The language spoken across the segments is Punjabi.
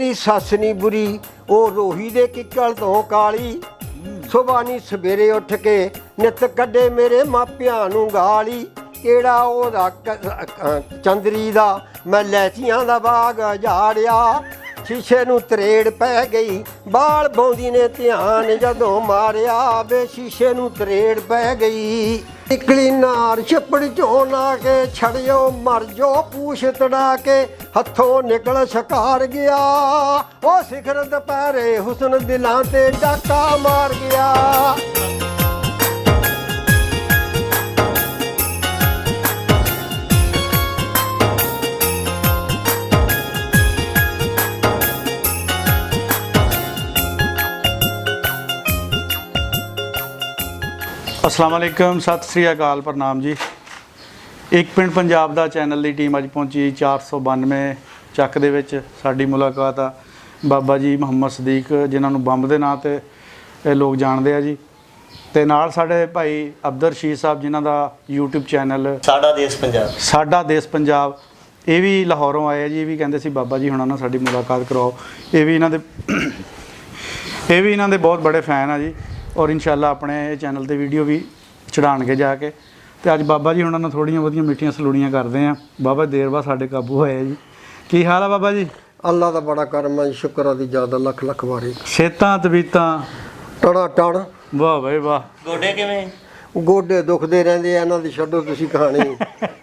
मेरी सस नी बुरी ओ रोही दे किक्कल तो काली सुबह नी सवेरे उठ के नित कड्डे मेरे मापियां नूं गाली केड़ा ओदा चंदरी दा मैं लैचियां दा बाग झाड़िया शीशे नूं तरेड़ पै गई बाल बौंदी ने ध्यान जदों मारिया वे शीशे नूं तरेड़ पै गई निकली नार छप्पड़ चों ना के छड़ियो मर जो पूछ तड़ा के हथों निकल शिकार गया ओ सिखर दुपहरे हुस्न दिलां ते डाका मार गया। अस्सलाम वालेकुम, सत श्री अकाल, प्रणाम जी। एक पिंड पंजाब ਦਾ ਚੈਨਲ ਦੀ ਟੀਮ ਅੱਜ ਪਹੁੰਚੀ 492 ਚੱਕ ਦੇ ਵਿੱਚ। ਸਾਡੀ ਮੁਲਾਕਾਤ ਆ ਬਾਬਾ ਜੀ ਮੁਹੰਮਦ ਸਦੀਕ, ਜਿਨ੍ਹਾਂ ਨੂੰ ਬੰਬ ਦੇ ਨਾਂ ਤੇ ਇਹ ਲੋਕ ਜਾਣਦੇ ਆ ਜੀ, ਤੇ ਨਾਲ ਸਾਡੇ ਭਾਈ ਅਬਦਰ ਰਸ਼ੀਦ ਸਾਹਿਬ, ਜਿਨ੍ਹਾਂ ਦਾ YouTube ਚੈਨਲ ਸਾਡਾ ਦੇਸ਼ ਪੰਜਾਬ, ਇਹ ਵੀ ਲਾਹੌਰੋਂ ਆਏ ਆ ਜੀ। ਇਹ ਵੀ ਕਹਿੰਦੇ ਸੀ ਬਾਬਾ ਜੀ ਹੁਣਾਂ ਨਾਲ ਸਾਡੀ ਮੁਲਾਕਾਤ ਕਰਵਾਓ। ਇਹ ਵੀ ਇਹਨਾਂ ਦੇ ਬਹੁਤ ਬੜੇ ਫੈਨ ਆ ਜੀ, ਔਰ ਇਨਸ਼ਾਅੱਲਾ ਆਪਣੇ ਚੈਨਲ ਤੇ ਵੀਡੀਓ ਵੀ ਚੜਾਉਣਗੇ ਜਾ ਕੇ। ਤੇ ਅੱਜ ਬਾਬਾ ਜੀ ਹੁਣਾਂ ਨਾਲ ਥੋੜੀਆਂ ਬਹੁਤੀਆਂ ਮਿੱਠੀਆਂ ਸਲੂੜੀਆਂ ਕਰਦੇ ਆ। ਬਾਬਾ ਦੇਰ ਬਾਅਦ ਸਾਡੇ ਕਾਬੂ ਹੋਏ ਜੀ। ਕੀ ਹਾਲ ਆ ਬਾਬਾ ਜੀ? ਅੱਲਾ ਦਾ ਬੜਾ ਕਰਮ ਹੈ, ਸ਼ੁਕਰ ਦੀ ਜ਼ਿਆਦਾ ਲੱਖ ਲੱਖ ਵਾਰੀ। ਸਿਹਤਾਂ ਤਬੀਅਤਾਂ ਟੜਾ ਟੜ, ਵਾਹ ਬਈ ਵਾਹ। ਗੋਡੇ ਕਿਵੇਂ? ਗੋਡੇ ਦੁਖਦੇ ਰਹਿੰਦੇ ਆ, ਇਹਨਾਂ ਦੀ ਛੱਡੋ ਤੁਸੀਂ ਕਹਾਣੀ।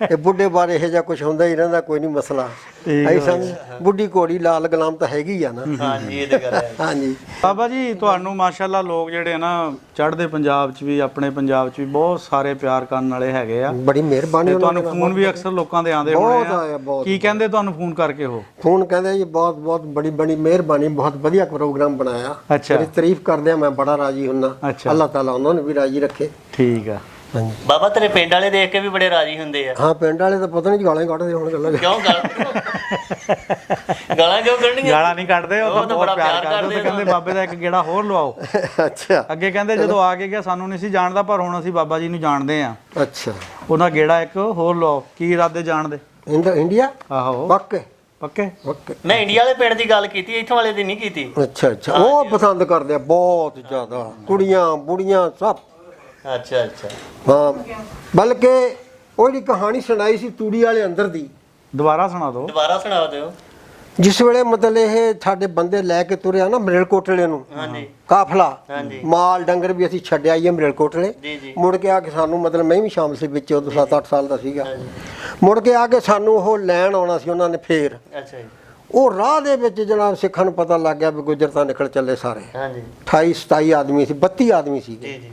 ਇਹ ਬੁੱਢੇ ਬਾਰੇ ਇਹੋ ਜਿਹਾ ਕੁਝ ਹੁੰਦਾ ਹੀ ਰਹਿੰਦਾ, ਕੋਈ ਨਹੀਂ ਮਸਲਾ। ਐ ਸਮਝ ਬੁੱਢੀ ਘੋੜੀ ਲਾਲ ਗੁਲਾਮ ਤਾਂ ਹੈਗੀ ਆ ਨਾ। ਹਾਂਜੀ, ਇਹ ਤੇ ਗੱਲ ਹੈ। ਹਾਂਜੀ ਬਾਬਾ ਜੀ, ਤੁਹਾਨੂੰ ਮਾਸ਼ਾਅੱਲਾ ਲੋਕ ਜਿਹੜੇ ਨਾ ਚੜ੍ਹਦੇ ਪੰਜਾਬ 'ਚ ਵੀ, ਆਪਣੇ ਪੰਜਾਬ 'ਚ ਵੀ ਬਹੁਤ ਸਾਰੇ ਪਿਆਰ ਕਰਨ ਵਾਲੇ ਹੈਗੇ ਆ। ਬੜੀ ਮਿਹਰਬਾਨੀ। ਤੁਹਾਨੂੰ ਫੋਨ ਵੀ ਅਕਸਰ ਲੋਕਾਂ ਦੇ ਆਉਂਦੇ ਹੋਣੇ ਆ। ਕੀ ਕਹਿੰਦੇ ਤੁਹਾਨੂੰ ਫੋਨ ਕਰਕੇ? ਉਹ ਫੋਨ ਕਹਿੰਦੇ ਜੀ ਬਹੁਤ ਬਹੁਤ ਬੜੀ ਬੜੀ ਮਿਹਰਬਾਨੀ, ਬਹੁਤ ਵਧੀਆ ਪ੍ਰੋਗਰਾਮ ਬਣਾਇਆ। ਅੱਛਾ, ਬੜੀ ਤਾਰੀਫ ਕਰਦੇ ਆ, ਮੈਂ ਬੜਾ ਰਾਜੀ ਹੁੰਨਾ। ਅੱਲਾਹ ਤਾਲਾ ਉਹਨਾਂ ਨੂੰ ਵੀ ਰਾਜੀ ਰੱਖੇ। ਠੀਕ ਆ। ਹਾਂਜੀ ਬਾਬਾ, ਤੇਰੇ ਪਿੰਡ ਵਾਲੇ ਦੇਖ ਕੇ ਵੀ ਬੜੇ ਰਾਜੀ ਹੁੰਦੇ ਆ। ਹਾਂ, ਪਿੰਡ ਵਾਲੇ ਤਾਂ ਪਤਾ ਨਹੀਂ ਗਾਲਾਂ ਕੱਢਦੇ ਹੁਣ। ਗੱਲਾਂ ਕਿਉਂ ਗਾਲਾਂ ਕਿਉਂ ਕੱਢਣੀਆਂ? ਗਾਲਾਂ ਨਹੀਂ ਕੱਢਦੇ, ਉਹ ਤਾਂ ਬਹੁਤ ਪਿਆਰ ਕਰਦੇ। ਉਹ ਕਹਿੰਦੇ ਬਾਬੇ ਦਾ ਇੱਕ ਗੇੜਾ ਹੋਰ ਲਵਾਓ। ਅੱਛਾ, ਅੱਗੇ ਕਹਿੰਦੇ ਜਦੋਂ ਆ ਕੇ ਗਿਆ ਸਾਨੂੰ ਨਹੀਂ ਸੀ ਜਾਣਦਾ, ਪਰ ਹੁਣ ਅਸੀਂ ਬਾਬਾ ਜੀ ਨੂੰ ਜਾਣਦੇ ਆ। ਅੱਛਾ, ਉਹਨਾਂ ਗੇੜਾ ਇੱਕ ਹੋਰ ਲਵਾਓ। ਕੀ ਇਰਾਦੇ ਜਾਣਦੇ? ਇੰਡੀਆ? ਆਹੋ, ਪੱਕੇ ਪੱਕੇ। ਮੈਂ ਇੰਡੀਆ ਵਾਲੇ ਪਿੰਡ ਦੀ ਗੱਲ ਕੀਤੀ, ਇੱਥੋਂ ਵਾਲੇ ਦੀ ਨਹੀਂ ਕੀਤੀ। ਅੱਛਾ ਅੱਛਾ, ਉਹ ਪਸੰਦ ਕਰਦੇ ਆ ਬਹੁਤ ਜ਼ਿਆਦਾ, ਕੁੜੀਆਂ ਬੁੜੀਆਂ ਸਭ। ਅੱਛਾ ਅੱਛਾ, ਹਾਂ, ਬਲਕਿ ਉਹ ਜਿਹੜੀ ਕਹਾਣੀ ਸੁਣਾਈ ਸੀ ਤੂੜੀ ਵਾਲੇ ਅੰਦਰ ਦੀ, ਦੁਬਾਰਾ ਸੁਣਾ ਦਿਓ। ਦੁਬਾਰਾ ਸੁਣਾ ਦਿਓ। ਜਿਸ ਵੇਲੇ ਮਤਲਬ ਇਹ ਸਾਡੇ ਬੰਦੇ ਲੈ ਕੇ ਤੁਰਿਆ ਨਾ ਮਰੇਲਕੋਟਲੇ ਨੂੰ, ਹਾਂਜੀ, ਕਾਫਲਾ, ਹਾਂਜੀ, ਮਾਲ ਡੰਗਰ ਵੀ ਅਸੀਂ ਛੱਡਿਆ ਹੀ ਮਰੇਲਕੋਟਲੇ। ਜੀ ਜੀ। ਮੁੜ ਕੇ ਆ ਕੇ ਸਾਨੂੰ, ਮਤਲਬ ਮੈਂ ਵੀ ਸ਼ਾਮਲ ਸੀ ਵਿੱਚ, ਉਦੋਂ 7-8 ਸਾਲ ਦਾ ਸੀਗਾ। ਮੁੜ ਕੇ ਆ ਕੇ ਸਾਨੂੰ ਉਹ ਲੈਣ ਆਉਣਾ ਸੀ ਉਹਨਾਂ ਨੇ। ਫੇਰ ਅੱਛਾ ਜੀ। ਉਹ ਰਾਹ ਦੇ ਵਿੱਚ ਜਨਾਬ ਸਿੱਖਾਂ ਨੂੰ ਪਤਾ ਲੱਗ ਗਿਆ ਵੀ ਗੁੱਜਰ ਤਾਂ ਨਿਕਲ ਚੱਲੇ ਸਾਰੇ। ਹਾਂਜੀ, 28-27 ਆਦਮੀ ਸੀ, 32 ਆਦਮੀ ਸੀਗੇ। ਜੀ ਜੀ।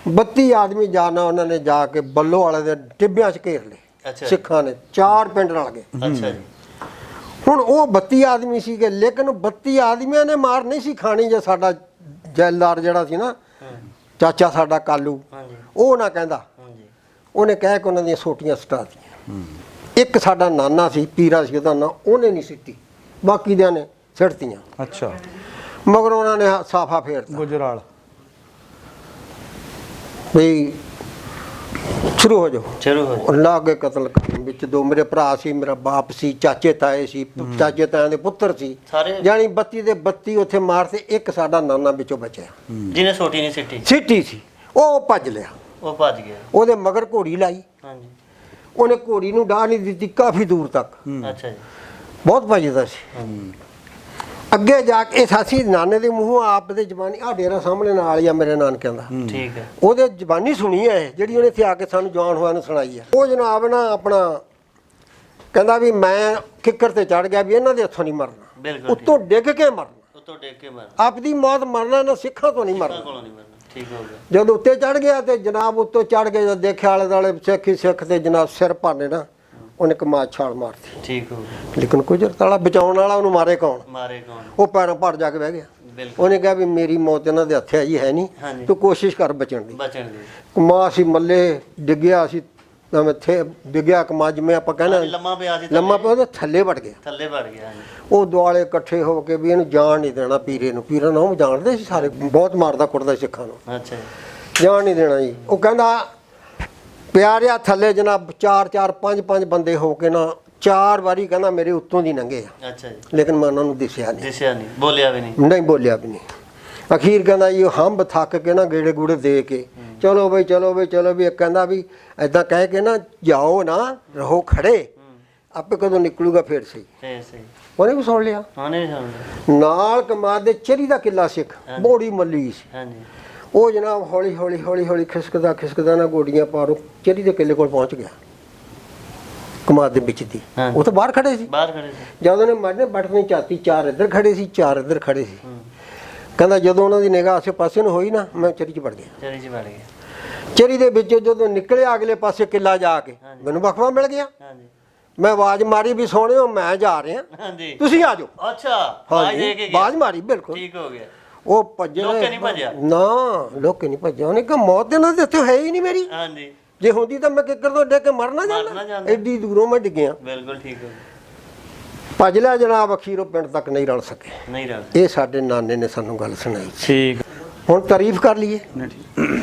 32 ਆਦਮੀ ਜਾਣਾ, ਉਹਨਾਂ ਨੇ ਜਾ ਕੇ ਬੱਲੋ ਵਾਲੇ ਦੇ ਟਿੱਬਿਆਂ 'ਚ ਘੇਰ ਲਏ ਅੱਛਾ ਸਿੱਖਾਂ ਨੇ। 4 ਪਿੰਡ ਰਲ ਗਏ। ਅੱਛਾ ਜੀ। ਹੁਣ ਉਹ 32 ਆਦਮੀ ਸੀਗੇ, ਲੇਕਿਨ 32 ਆਦਮੀਆਂ ਨੇ ਮਾਰ ਨਹੀਂ ਸੀ ਖਾਣੀ। ਜੇ ਸਾਡਾ ਜੈਲਦਾਰ ਜਿਹੜਾ ਸੀ ਨਾ, ਚਾਚਾ ਸਾਡਾ ਕਾਲੂ, ਹਾਂਜੀ, ਉਹ ਨਾ ਕਹਿੰਦਾ, ਹਾਂਜੀ, ਉਹਨੇ ਕਹਿ ਕੇ ਉਹਨਾਂ ਦੀਆਂ ਸੋਟੀਆਂ ਸਟਾਤੀਆਂ। ਇੱਕ ਸਾਡਾ ਨਾਨਾ ਸੀ, ਪੀਰਾ ਸੀ ਉਹਦਾ ਨਾਂ, ਉਹਨੇ ਨਹੀਂ ਸਿੱਟੀ, ਬਾਕੀ ਦਿਆਂ ਨੇ ਸਿੱਟਤੀਆਂ। ਅੱਛਾ, ਮਗਰ ਉਹਨਾਂ ਨੇ ਸਾਫਾ ਫੇਰਤਾ ਗੁਜਰਾਲ ਵੀ ਸ਼ੁਰੂ ਹੋ ਜਾਓ। ਸ਼ੁਰੂ ਹੋ ਜਾਓ। ਲਾਗੇ ਕਤਲ ਕਰਨ ਵਿੱਚ 2 ਮੇਰੇ ਭਰਾ ਸੀ, ਮੇਰਾ ਬਾਪ ਸੀ, ਚਾਚੇ ਤਾਏ ਸੀ, ਚਾਚੇ ਤਾਇਆਂ ਦੇ ਪੁੱਤਰ ਸੀ, ਸਾਰੇ ਜਾਨੀ 32 ਦੇ 32 ਉੱਥੇ ਮਾਰਤੇ। ਇੱਕ ਸਾਡਾ ਨਾਨਾ ਵਿੱਚੋਂ ਬਚਿਆ, ਜਿਹਨੇ ਸੋਟੀ ਨਹੀਂ ਸਿੱਟੀ, ਸਿੱਟੀ ਸੀ, ਉਹ ਭੱਜ ਲਿਆ। ਉਹ ਭੱਜ ਗਿਆ। ਉਹਦੇ ਮਗਰ ਘੋੜੀ ਲਾਈ, ਹਾਂਜੀ, ਉਹਨੇ ਘੋੜੀ ਨੂੰ ਡਾਹ ਨਹੀਂ ਦਿੱਤੀ ਕਾਫੀ ਦੂਰ ਤੱਕ। ਅੱਛਾ ਜੀ। ਬਹੁਤ ਭੱਜਦਾ ਸੀ। ਅੱਗੇ ਜਾ ਕੇ ਸਾਸੀ ਨਾਨੇ ਦੇ ਮੂੰਹੋਂ ਆਪ ਦੇ ਜ਼ਬਾਨੀ, ਆ ਡੇਰਾ ਸਾਹਮਣੇ ਨਾਲ ਹੀ ਆ ਮੇਰੇ ਨਾਨਕਿਆਂ ਦਾ, ਠੀਕ ਹੈ। ਉਹਦੇ ਜ਼ਬਾਨੀ ਸੁਣੀ ਹੈ ਜਿਹੜੀ ਉਹਨੇ ਇੱਥੇ ਆ ਕੇ ਸਾਨੂੰ ਜਵਾਨ ਹੋਇਆ ਨੂੰ ਸੁਣਾਈ ਹੈ। ਉਹ ਜਨਾਬ ਨਾ ਆਪਣਾ ਕਹਿੰਦਾ ਵੀ ਮੈਂ ਕਿੱਕਰ ਤੇ ਚੜ ਗਿਆ ਵੀ ਇਹਨਾਂ ਦੇ ਹੱਥੋਂ ਨਹੀਂ ਮਰਨਾ, ਬਿਲਕੁਲ ਉੱਤੋਂ ਡਿੱਗ ਕੇ ਮਰਨਾ, ਉੱਤੋਂ ਡੇਕ ਕੇ ਮਰ, ਆਪਦੀ ਮੌਤ ਮਰਨਾ ਨਾ, ਸਿੱਖਾਂ ਤੋਂ ਨਹੀਂ ਮਰਨਾ। ਕੋਲੋਂ ਨਹੀਂ ਮਰਨਾ। ਠੀਕ ਹੋ ਗਿਆ। ਜਦੋਂ ਉੱਤੇ ਚੜ ਗਿਆ ਤੇ ਜਨਾਬ ਉੱਤੋਂ ਚੜ ਕੇ ਜਦ ਦੇਖਿਆ ਆਲੇ ਦੁਆਲੇ ਸਿੱਖ ਹੀ ਸਿੱਖ ਤੇ ਜਨਾਬ ਸਿਰ ਭਾਨੇ ਨਾ, ਉਹਨੇ ਕਮਾਦ ਛਾਲ ਮਾਰਤੀ। ਠੀਕ ਹੋ ਗਿਆ। ਲੇਕਿਨ ਗੁਜਰ ਤਾਲਾ ਬਚਾਉਣ ਵਾਲਾ ਉਹਨੂੰ ਮਾਰੇ ਕੌਣ? ਮਾਰੇ ਕੌਣ? ਉਹ ਪੈਰੋਂ ਭੜ ਜਾ ਕੇ ਬਹਿ ਗਿਆ। ਬਿਲਕੁਲ। ਉਹਨੇ ਕਿਹਾ ਵੀ ਮੇਰੀ ਮੌਤ ਇਹਨਾਂ ਦੇ ਹੱਥੇ ਆਈ ਹੈ ਨਹੀਂ, ਹਾਂਜੀ। ਤੂੰ ਕੋਸ਼ਿਸ਼ ਕਰ ਬਚਣ ਦੀ। ਬਚਣ ਦੀ। ਕਮਾ ਸੀ ਮੱਲੇ ਡਿੱਗਿਆ ਸੀ, ਥੇ ਡਿੱਗਿਆ ਕਮਾ, ਜਿਵੇਂ ਆਪਾਂ ਕਹਿੰਦੇ ਲੰਮਾ ਪਿਆ ਸੀ, ਲੰਮਾ ਪਿਆ, ਉਹਦੇ ਥੱਲੇ ਵੜ ਗਿਆ। ਥੱਲੇ ਵੜ ਗਿਆ। ਹਾਂਜੀ। ਉਹ ਦੁਆਲੇ ਇਕੱਠੇ ਹੋ ਕੇ ਵੀ ਇਹਨੂੰ ਜਾਣ ਨਹੀਂ ਦੇਣਾ ਪੀਰੇ ਨੂੰ। ਪੀਰਾਂ ਨੂੰ ਜਾਣਦੇ ਸੀ ਸਾਰੇ, ਬਹੁਤ ਮਾਰਦਾ ਕੁੱਟਦਾ ਸਿੱਖਾਂ ਨੂੰ, ਅੱਛਾ ਜੀ। ਜਾਣ ਨਹੀਂ ਦੇਣਾ ਜੀ। ਉਹ ਕਹਿੰਦਾ ਪਿਆਰਿਆ ਥੱਲੇ ਜਨਾਬ 4-4 5-5 ਬੰਦੇ ਹੋ ਕੇ ਨਾ 4 ਵਾਰੀ ਕਹਿੰਦਾ ਮੇਰੇ ਉੱਤੋਂ ਦੀ ਲੰਘੇ ਆ, ਅੱਛਾ ਜੀ, ਲੇਕਿਨ ਮੈਂ ਉਹਨਾਂ ਨੂੰ ਦਿਸਿਆ ਨਹੀਂ, ਦਿਸਿਆ ਨਹੀਂ, ਬੋਲਿਆ ਵੀ ਨਹੀਂ। ਨਹੀਂ ਬੋਲਿਆ ਵੀ ਨਹੀਂ। ਅਖੀਰ ਕਹਿੰਦਾ ਜੀ ਹੰਬ ਥੱਕ ਕੇ ਨਾ ਗੇੜੇ ਗੂੜੇ ਦੇ ਕੇ ਚਲੋ ਬਈ ਚਲੋ ਬਈ ਚਲੋ ਵੀ, ਕਹਿੰਦਾ ਵੀ ਐਦਾਂ ਕਹਿ ਕੇ ਨਾ ਜਾਓ ਨਾ ਰਹੋ ਖੜੇ, ਆਪੇ ਕਦੋਂ ਨਿਕਲੂਗਾ ਫੇਰ ਸਹੀ। ਤੇ ਸਹੀ, ਉਹਨੇ ਵੀ ਸੁਣ ਲਿਆ। ਉਹਨੇ ਵੀ ਸੁਣ ਨਾਲ ਕਮਾਦ ਦੇ ਚਰੀ ਦਾ ਕਿੱਲਾ ਸਿੱਖ ਬੋੜੀ ਮੱਲੀ ਸੀ, ਹਾਂਜੀ, ਉਹ ਜਨਾਬ ਹੌਲੀ ਹੌਲੀ ਹੌਲੀ ਹੌਲੀ ਖਿਸਕਦਾ ਨਾ ਗੋਡੀਆਂ ਪਾਰੋ ਚਰੀ ਦੇ ਕਿੱਲੇ ਕੋਲ ਪਹੁੰਚ ਗਿਆ ਕਮਾਦ ਦੇ ਵਿੱਚ ਦੀ। ਉਹ ਤਾਂ ਬਾਹਰ ਖੜੇ ਸੀ, ਬਾਹਰ ਖੜੇ ਸੀ। ਜਦੋਂ ਉਹਨੇ ਮਾਰਨੇ ਬਟਨੀ ਚਾਤੀ, 4 ਇੱਧਰ ਖੜੇ ਸੀ 4 ਇੱਧਰ ਖੜੇ ਸੀ। ਕਹਿੰਦਾ ਜਦੋਂ ਉਹਨਾਂ ਦੀ ਨਿਗਾਹ ਆਸੇ ਪਾਸੇ ਨੂੰ ਹੋਈ ਨਾ, ਮੈਂ ਚਰੀ 'ਚ ਵੜ ਗਿਆ। ਚਰੀ 'ਚ ਵੜ ਗਿਆ। ਚਰੀ ਦੇ ਵਿੱਚ ਜਦੋਂ ਨਿਕਲਿਆ ਅਗਲੇ ਪਾਸੇ ਕਿੱਲਾ ਜਾ ਕੇ ਮੈਨੂੰ ਵਕਫਾ ਮਿਲ ਗਿਆ। ਹਾਂਜੀ, ਮੈਂ ਆਵਾਜ਼ ਮਾਰੀ ਵੀ ਸੋਹਣਿਓ ਮੈਂ ਜਾ ਰਿਹਾ, ਹਾਂਜੀ, ਤੁਸੀਂ ਆ ਜਾਓ। ਅੱਛਾ, ਆਵਾਜ਼ ਦੇ ਕੇ ਗਿਆ। ਆਵਾਜ਼ ਮਾਰੀ ਬਿਲਕੁਲ। ਠੀਕ ਹੋ ਗਿਆ। ਉਹ ਭੱਜੇ ਲੋਕੇ ਨਹੀਂ ਭੱਜਿਆ? ਨਾ ਲੋਕੇ ਨਹੀਂ ਭੱਜਿਆ। ਉਹਨੇ ਕਿਹਾ ਮੌਤ ਦੇ ਨਾਲ ਤੇ ਇੱਥੇ ਹੈ ਹੀ ਨਹੀਂ ਮੇਰੀ, ਹਾਂਜੀ, ਜੇ ਹੁੰਦੀ ਤਾਂ ਮੈਂ ਕਿੱਕਰ ਤੋਂ ਡਿੱਗ ਕੇ ਮਰ ਨਾ ਜਾਂਦਾ। ਜਾਂਦਾ, ਐਡੀ ਦੂਰੋਂ ਮੈਂ ਡਿੱਗਿਆ। ਬਿਲਕੁਲ ਠੀਕ ਹੋ ਗਿਆ। ਭੱਜ ਲਿਆ ਜਨਾਬ, ਅਖੀਰੋਂ ਪਿੰਡ ਤੱਕ ਨਹੀਂ ਰਲ ਸਕੇ। ਨਹੀਂ ਰਲ। ਇਹ ਸਾਡੇ ਨਾਨੇ ਨੇ ਸਾਨੂੰ ਗੱਲ ਸੁਣਾਈ। ਠੀਕ ਹੁਣ ਤਾਰੀਫ ਕਰ ਲਈਏ।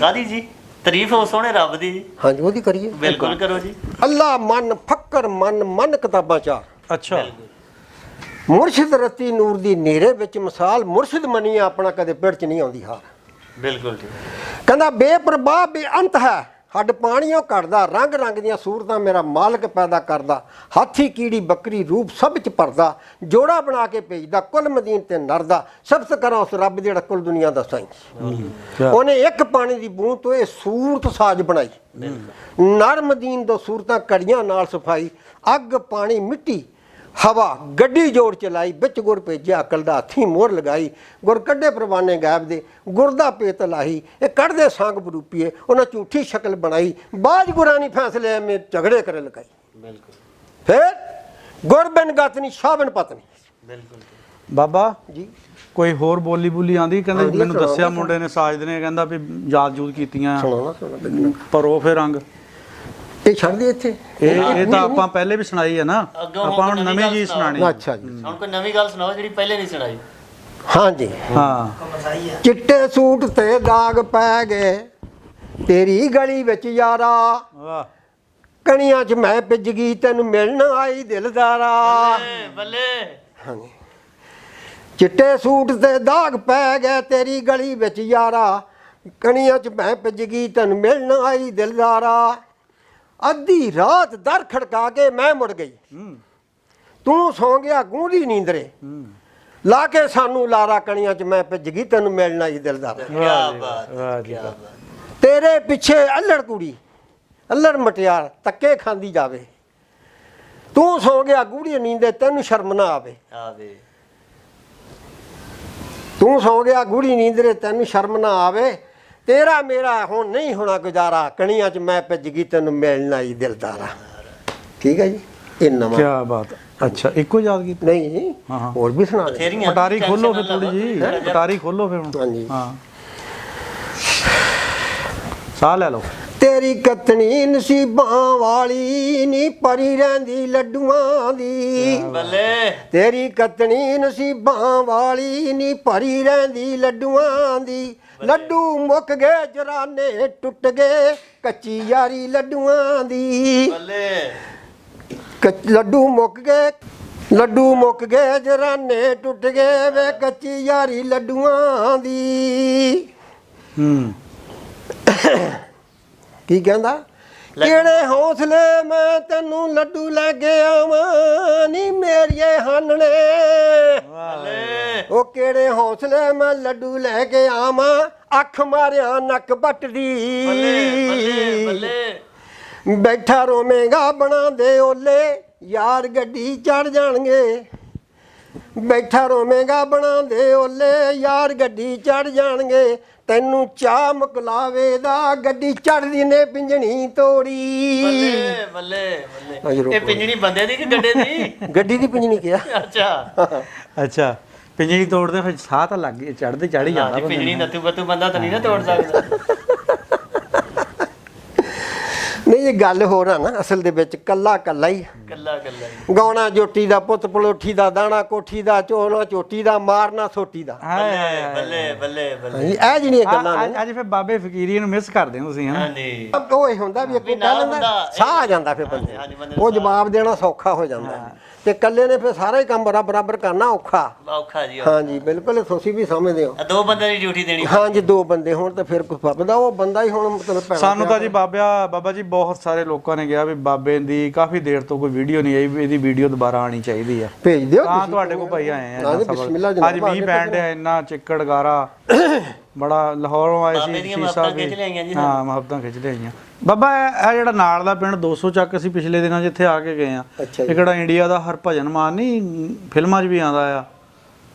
ਕਾਦੀ ਜੀ? ਤਾਰੀਫ ਹੋ ਸੋਹਣੇ ਰੱਬ ਦੀ ਜੀ। ਹਾਂਜੀ ਉਹਦੀ ਕਰੀਏ। ਬਿਲਕੁਲ ਕਰੋ ਜੀ। ਅੱਲਾ ਮਨ ਫੱਕਰ ਮਨ ਕਿਤਾਬਾਂ ਚਾਰ, ਅੱਛਾ, ਮੁਰਸ਼ਿਦ ਰਤੀ ਨੂਰ ਦੀ ਨੇਰੇ ਵਿੱਚ ਮਿਸਾਲ, ਮੁਰਸ਼ਿਦ ਮਨੀ ਆਪਣਾ ਕਦੇ ਪਿੜ ਚ ਨਹੀਂ ਆਉਂਦੀ ਹਾਰ। ਬਿਲਕੁਲ ਠੀਕ। ਕਹਿੰਦਾ ਬੇਪਰਵਾਹ ਬੇਅੰਤ ਹੈ, ਹੱਡ ਪਾਣੀਓ ਘੜਦਾ, ਰੰਗ ਰੰਗ ਦੀਆਂ ਸੂਰਤਾਂ ਮੇਰਾ ਮਾਲਕ ਪੈਦਾ ਕਰਦਾ, ਹਾਥੀ ਕੀੜੀ ਬੱਕਰੀ ਰੂਪ ਸਭ ਚ ਭਰਦਾ, ਜੋੜਾ ਬਣਾ ਕੇ ਭੇਜਦਾ ਕੁੱਲ ਮਦੀਨ ਤੇ ਨਰਦਾ, ਸਬਤ ਕਰਾਂ ਉਸ ਰੱਬ ਜਿਹੜਾ ਕੁੱਲ ਦੁਨੀਆ ਦਾ ਸਾਈਂ। ਉਹਨੇ ਇੱਕ ਪਾਣੀ ਦੀ ਬੂੰਦ ਤੋਂ ਇਹ ਸੂਰਤ ਸਾਜ ਬਣਾਈ, ਨਰ ਮਦੀਨ ਤੋਂ ਸੂਰਤਾਂ ਕੜੀਆਂ ਨਾਲ ਸਫਾਈ, ਅੱਗ ਪਾਣੀ ਮਿੱਟੀ ਹਵਾ ਗੱਡੀ ਜੋੜ ਚਲਾਈ, ਵਿੱਚ ਗੁਰ ਭੇਜਿਆ ਅਕਲ ਦਾ ਹੱਥੀਂ ਮੋਹਰ ਲਗਾਈ, ਗੁਰ ਕੱਢੇ ਪ੍ਰਵਾਨੇ ਗਾਇਬ ਦੇ, ਗੁਰ ਦਾ ਪੇਤ ਲਾਹੀ, ਇਹ ਕੱਢਦੇ ਸੰਗ ਬਰੂਪੀਏ, ਉਹਨਾਂ ਝੂਠੀ ਸ਼ਕਲ ਬਣਾਈ, ਬਾਜ ਗੁਰਾਨੀ ਫੈਸਲੇ ਮੇ ਝਗੜੇ ਕਰ ਲਗਾਈ। ਬਿਲਕੁਲ। ਫਿਰ ਗੁਰ ਬਿਨ ਗਤਨੀ ਸ਼ਾਹ ਬਿਨ ਪਤਨੀ। ਬਿਲਕੁਲ ਬਾਬਾ ਜੀ ਕੋਈ ਹੋਰ ਬੋਲੀ ਬੋਲੀ ਆਂਦੀ? ਕਹਿੰਦੇ ਮੈਨੂੰ ਦੱਸਿਆ ਮੁੰਡੇ ਨੇ ਸਾਜਦ ਨੇ, ਕਹਿੰਦਾ ਵੀ ਯਾਦ ਜੂਦ ਕੀਤੀਆਂ, ਸੁਣੋ ਪਰ ਉਹ ਫਿਰ ਰੰਗ ਇਹ ਛੱਡ ਦੇ ਇੱਥੇ। ਇਹ ਤਾਂ ਆਪਾਂ ਪਹਿਲੇ ਵੀ ਸੁਣਾਈ ਹੈ ਨਾ, ਅੱਗੋਂ ਆਪਾਂ ਹੁਣ ਨਵੀਂ ਨਵੀਂ ਗੱਲ ਜੀ ਸੁਣਾਓ। ਸੁਣਾਣੀ। ਅੱਛਾ ਜੀ, ਹੁਣ ਕੋਈ ਨਵੀਂ ਗੱਲ ਸੁਣਾਓ ਜਿਹੜੀ ਪਹਿਲੇ ਨਹੀਂ ਸੁਣਾਈ। ਹਾਂਜੀ। ਹਾਂ, ਚਿੱਟੇ ਸੂਟ ਤੇ ਦਾਗ ਪੈ ਗਏ ਤੇਰੀ ਗਲੀ ਵਿੱਚ ਯਾਰਾ, ਵਾਹ, ਕਣੀਆਂ 'ਚ ਮੈਂ ਭਿੱਜ ਗਈ ਤੈਨੂੰ ਮਿਲਣ ਆਈ ਦਿਲਦਾਰਾ। ਬੱਲੇ। ਹਾਂਜੀ। ਚਿੱਟੇ ਸੂਟ ਤੇ ਦਾਗ ਪੈ ਗਏ ਤੇਰੀ ਗਲੀ ਵਿੱਚ ਯਾਰਾ, ਕਣੀਆਂ 'ਚ ਮੈਂ ਭਿੱਜ ਗਈ ਤੈਨੂੰ ਮਿਲਣ ਆਈ ਦਿਲਦਾਰਾ, ਅੱਧੀ ਰਾਤ ਦਰ ਖੜਕਾ ਕੇ ਮੈਂ ਮੁੜ ਗਈ, ਤੂੰ ਸੌਂ ਗਿਆ ਗੂੰਗੀ ਨੀਂਦਰੇ, ਲਾ ਕੇ ਸਾਨੂੰ ਲਾਰਾ, ਕਣੀਆਂ 'ਚ ਮੈਂ ਭਿੱਜ ਗਈ ਤੈਨੂੰ ਮਿਲਣ ਆਈ ਦਿਲਦਾਰਾ। ਕੀ ਬਾਤ, ਵਾਹ ਕੀ ਜੀ ਬਾਤ। ਤੇਰੇ ਪਿੱਛੇ ਅੱਲੜ ਕੁੜੀ ਅੱਲੜ ਮਟਿਆਰ ਧੱਕੇ ਖਾਂਦੀ ਜਾਵੇ, ਤੂੰ ਸੌਂ ਗਿਆ ਗੂੜੀ ਨੀਂਦੇ ਤੈਨੂੰ ਸ਼ਰਮ ਨਾ ਆਵੇ, ਆਵੇ। ਤੂੰ ਸੌਂ ਗਿਆ ਗੂੜੀ ਨੀਂਦਰੇ ਤੈਨੂੰ ਸ਼ਰਮ ਨਾ ਆਵੇ, ਤੇਰਾ ਮੇਰਾ ਹੁਣ ਨਹੀਂ ਹੋਣਾ ਗੁਜ਼ਾਰਾ, ਕਣੀਆਂ 'ਚ ਮੈਂ ਭਿੱਜ ਗਈ ਤੈਨੂੰ ਮਿਲਣ ਆਈ ਦਿਲਦਾਰਾ। ਠੀਕ ਹੈ ਜੀ, ਇਹ ਨਵਾਂ। ਕੀ ਬਾਤ। ਅੱਛਾ, ਇੱਕੋ ਯਾਦ ਕੀਤੀ? ਨਹੀਂ ਜੀ, ਹਾਂ। ਹੋਰ ਵੀ ਸੁਣਾ ਦੇ। ਬਥੇਰੀਆਂ ਪਟਾਰੀ ਖੋਲੋ ਫਿਰ ਟੈਨਸ਼ਨ ਨਾ ਥੋੜੀ ਜੀ, ਲਵੋ। ਪਟਾਰੀ ਖੋਲੋ ਫਿਰ ਹੁਣ। ਹਾਂਜੀ। ਹਾਂ, ਸਾਹ ਲੈ ਲਓ। ਤੇਰੀ ਕਤਣੀ ਨਸੀਬਾਂ ਵਾਲੀ ਨੀ ਪਰੀ ਰਹਿੰਦੀ ਲੱਡੂਆਂ ਦੀ, ਬੱਲੇ। ਤੇਰੀ ਕਤਣੀ ਨਸੀਬਾਂ ਵਾਲੀ ਨੀ ਭਰੀ ਰਹਿੰਦੀ ਲੱਡੂਆਂ ਦੀ, ਲੱਡੂ ਮੁੱਕ ਗਏ ਜਰਾਨੇ ਟੁੱਟ ਗਏ ਕੱਚੀ ਯਾਰੀ ਲੱਡੂਆਂ ਦੀ, ਬੱਲੇ। ਲੱਡੂ ਮੁੱਕ ਗਏ ਜਰਾਨੇ ਟੁੱਟ ਗਏ ਵੇ ਕੱਚੀ ਯਾਰੀ ਲੱਡੂਆਂ ਦੀ। ਕੀ ਕਹਿੰਦਾ? ਕਿਹੜੇ ਹੌਸਲੇ ਮੈਂ ਤੈਨੂੰ ਲੱਡੂ ਲੈ ਕੇ ਆਵਾਂ ਨੀ ਮੇਰੀਏ ਹਾਨਣੇ, ਉਹ ਕਿਹੜੇ ਹੌਸਲੇ ਮੈਂ ਲੱਡੂ ਲੈ ਕੇ ਆਵਾਂ, ਅੱਖ ਮਾਰਿਆ ਨੱਕ ਵੱਟਦੀ, ਬੈਠਾ ਰੋਵੇਂਗਾ ਬਣਾ ਦੇ ਓਲੇ ਯਾਰ ਗੱਡੀ ਚੜ ਜਾਣਗੇ, ਬੈਠਾ ਰੋਵੇਂਗਾ ਬਣਾ ਦੇ ਓਲੇ ਯਾਰ ਗੱਡੀ ਚੜ ਜਾਣਗੇ, ਤੈਨੂੰ ਚਾਹ ਮੁਕਲਾਵੇ ਦਾ ਗੱਡੀ ਚੜਦੀ ਨੇ ਪਿੰਜਣੀ ਤੋੜੀ। ਬੱਲੇ ਬੱਲੇ ਬੱਲੇ। ਇਹ ਪਿੰਜਣੀ ਬੰਦੇ ਦੀ ਕਿ ਗੱਡੇ ਦੀ? ਗੱਡੀ ਦੀ ਪਿੰਜਣੀ ਕਿਹਾ। ਅੱਛਾ ਅੱਛਾ, ਪਿੰਜਣੀ ਤੋੜਦੇ ਫਿਰ ਸਾਹ ਤਾਂ ਲੱਗ ਚੜਦੇ ਚੜ ਹੀ ਜਾਂਦਾ। ਪਿੰਜਣੀ ਨੱਤੂ ਬੱਤੂ ਬੰਦਾ ਤਾਂ ਨਹੀਂ ਨਾ ਤੋੜ ਸਕਦਾ। ਨਹੀਂ ਇਹ ਗੱਲ ਹੋਰ ਆ ਨਾ, ਅਸਲ ਦੇ ਵਿੱਚ ਕੱਲਾ ਕੱਲਾ ਹੀ ਕੱਲਾ ਕੱਲਾ ਗਾਉਣਾ ਜੋਟੀ ਦਾ ਪੁੱਤ ਪਲੋਠੀ ਦਾ ਦਾਣਾ ਕੋਠੀ ਦਾ ਚੋਣਾ ਚੋਟੀ ਦਾ ਮਾਰਨਾ ਸੋਟੀ ਦਾ। ਬੱਲੇ ਬੱਲੇ ਬੱਲੇ ਹਾਂਜੀ ਇਹ ਜਿਹੜੀਆਂ ਗੱਲਾਂ ਨੇ ਅੱਜ ਫਿਰ ਬਾਬੇ ਫਕੀਰੀ ਨੂੰ ਮਿਸ ਕਰਦੇ ਹੋ ਤੁਸੀਂ, ਹਾਂ? ਹਾਂਜੀ ਉਹ ਇਹ ਹੁੰਦਾ ਵੀ ਇੱਕ ਕਹਿ ਲੈਂਦਾ ਸਾਹ ਆ ਜਾਂਦਾ ਫਿਰ ਬੰਦੇ ਉਹ ਜਵਾਬ ਦੇਣਾ ਸੌਖਾ ਹੋ ਜਾਂਦਾ ਤੇ ਕੱਲੇ ਨੇ ਫਿਰ ਸਾਰਾ ਹੀ ਕੰਮ ਬਰਾਬਰ ਕਰਨਾ ਔਖਾ ਜੀ। ਹਾਂਜੀ ਬਿਲਕੁਲ ਤੁਸੀਂ ਵੀ ਸਮਝਦੇ ਹੋ। ਦੋ ਬੰਦੇ ਦੀ ਡਿਊਟੀ ਦੇਣੀ। ਹਾਂਜੀ 2 ਬੰਦੇ ਹੋਣ ਤਾਂ ਫਿਰ ਕੁਝ ਫੱਬਦਾ ਉਹ ਬੰਦਾ ਹੀ ਹੁਣ ਮਤਲਬ ਪੈਣਾ ਸਾਨੂੰ ਤਾਂ ਜੀ ਬਾਬਾ ਜੀ ਬਹੁਤ ਸਾਰੇ ਲੋਕਾਂ ਨੇ ਕਿਹਾ ਵੀ ਬਾਬੇ ਦੀ ਕਾਫੀ ਦੇਰ ਤੋਂ ਕੋਈ ਵੀਡੀਓ ਨਹੀਂ ਆਈ, ਇਹਦੀ ਵੀਡੀਓ ਦੁਬਾਰਾ ਆਣੀ ਚਾਹੀਦੀ ਆ। ਭੇਜ ਦਿਓ ਤਾਂ ਤੁਹਾਡੇ ਕੋਲ ਭਾਈ ਆਏ ਆ। ਬਿਸਮਿਲ੍ਲਾ ਅੱਜ ਮੀਂਹ ਪੈਣ ਡਿਆ, ਇੰਨਾ ਚਿੱਕੜ ਗਾਰਾ ਬੜਾ। ਲਾਹੌਰੋਂ ਆਏ ਸੀ ਸ਼ੀਸ਼ਾ ਵੀ, ਹਾਂ ਮੁਹੱਬਤਾਂ ਖਿੱਚ ਲਿਆਈਆਂ। ਬਾਬਾ ਇਹ ਜਿਹੜਾ ਨਾਲ ਦਾ ਪਿੰਡ 200 ਚੱਕ ਅਸੀਂ ਪਿਛਲੇ ਦਿਨਾਂ ਜਿੱਥੇ ਆ ਕੇ ਗਏ ਆ, ਇਹ ਕਿਹੜਾ ਇੰਡੀਆ ਦਾ ਹਰਭਜਨ ਮਾਨ ਨਹੀਂ ਫਿਲਮਾਂ 'ਚ ਵੀ ਆਉਂਦਾ ਆ,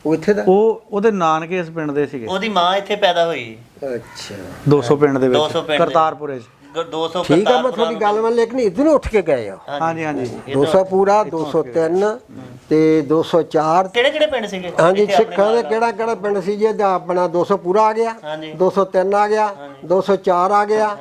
ਉਹ ਇੱਥੇ ਦਾ ਉਹਦੇ ਨਾਨਕੇ ਇਸ ਪਿੰਡ ਦੇ ਸੀਗੇ। ਉਹਦੀ ਮਾਂ ਇੱਥੇ ਪੈਦਾ ਹੋਈ। ਅੱਛਾ 200 ਪਿੰਡ ਦੇ ਵਿੱਚ ਕਰਤਾਰਪੁਰੇ 'ਚ। 200 ਠੀਕ ਆ ਮੈਂ ਤੁਹਾਡੀ ਗੱਲ ਮੰਨ ਲੇਕਿਨ ਇਧਰ ਉੱਠ ਕੇ ਗਏ ਆ। ਹਾਂਜੀ ਹਾਂਜੀ 200 ਪੂਰਾ 203 ਤੇ 204 ਕਿਹੜੇ ਪਿੰਡ ਸੀਗੇ? ਹਾਂਜੀ ਸਿੱਖਾਂ ਦੇ ਕਿਹੜਾ ਪਿੰਡ ਸੀ ਜੀ ਦਾ ਆਪਣਾ 200 ਪੂਰਾ ਆ ਗਿਆ, 203 ਆ ਗਿਆ, 204 ਆ ਗਿਆ,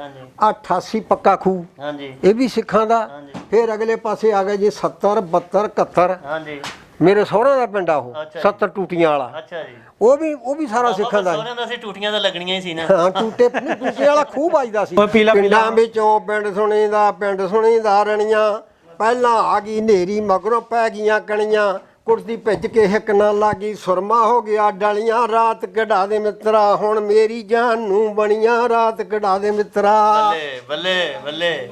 88 ਪੱਕਾ ਖੂਹ ਹਾਂਜੀ ਇਹ ਵੀ ਸਿੱਖਾਂ ਦਾ। ਫਿਰ ਅਗਲੇ ਪਾਸੇ ਆ ਗਿਆ ਜੀ 70 72 71 ਹਾਂਜੀ ਮੇਰੇ ਸਹੁਰੇ ਦਾ ਪਿੰਡ ਆ ਉਹ 70 ਟੂਟੀਆਂ ਵਾਲਾ। ਅੱਛਾ ਜੀ ਉਹ ਵੀ ਸਾਰਾ ਸਿੱਖਾਂ ਦਾ। ਸੋਹਣਿਆਂ ਦਾ ਸੀ, ਟੂਟੀਆਂ ਤਾਂ ਲੱਗਣੀਆਂ ਹੀ ਸੀ ਨਾ। ਹਾਂ ਟੂਟੇ ਵਾਲਾ ਖੂਹ ਵੱਜਦਾ ਸੀ ਪਿੰਡਾਂ ਵਿੱਚੋਂ। ਪਿੰਡ ਸੁਣੀਦਾ ਰਣੀਆਂ ਪਹਿਲਾਂ ਆ ਗਈ ਨੇਰੀ ਮਗਰੋਂ ਪੈ ਗਈਆਂ ਕਣੀਆਂ ਕੁੜਤੀ ਭਿੱਜ ਕੇ ਹਿੱਕ ਨਾ ਲਾਗੀ ਸੁਰਮਾ ਹੋ ਗਿਆ ਡਲੀਆਂ ਰਾਤ ਕਢਾ ਦੇ ਮਿੱਤਰਾ ਹੁਣ ਮੇਰੀ ਜਾਨ ਨੂੰ ਬਣੀਆਂ ਰਾਤ ਕਢਾ ਦੇ ਮਿੱਤਰਾ। ਬੱਲੇ ਬੱਲੇ ਬੱਲੇ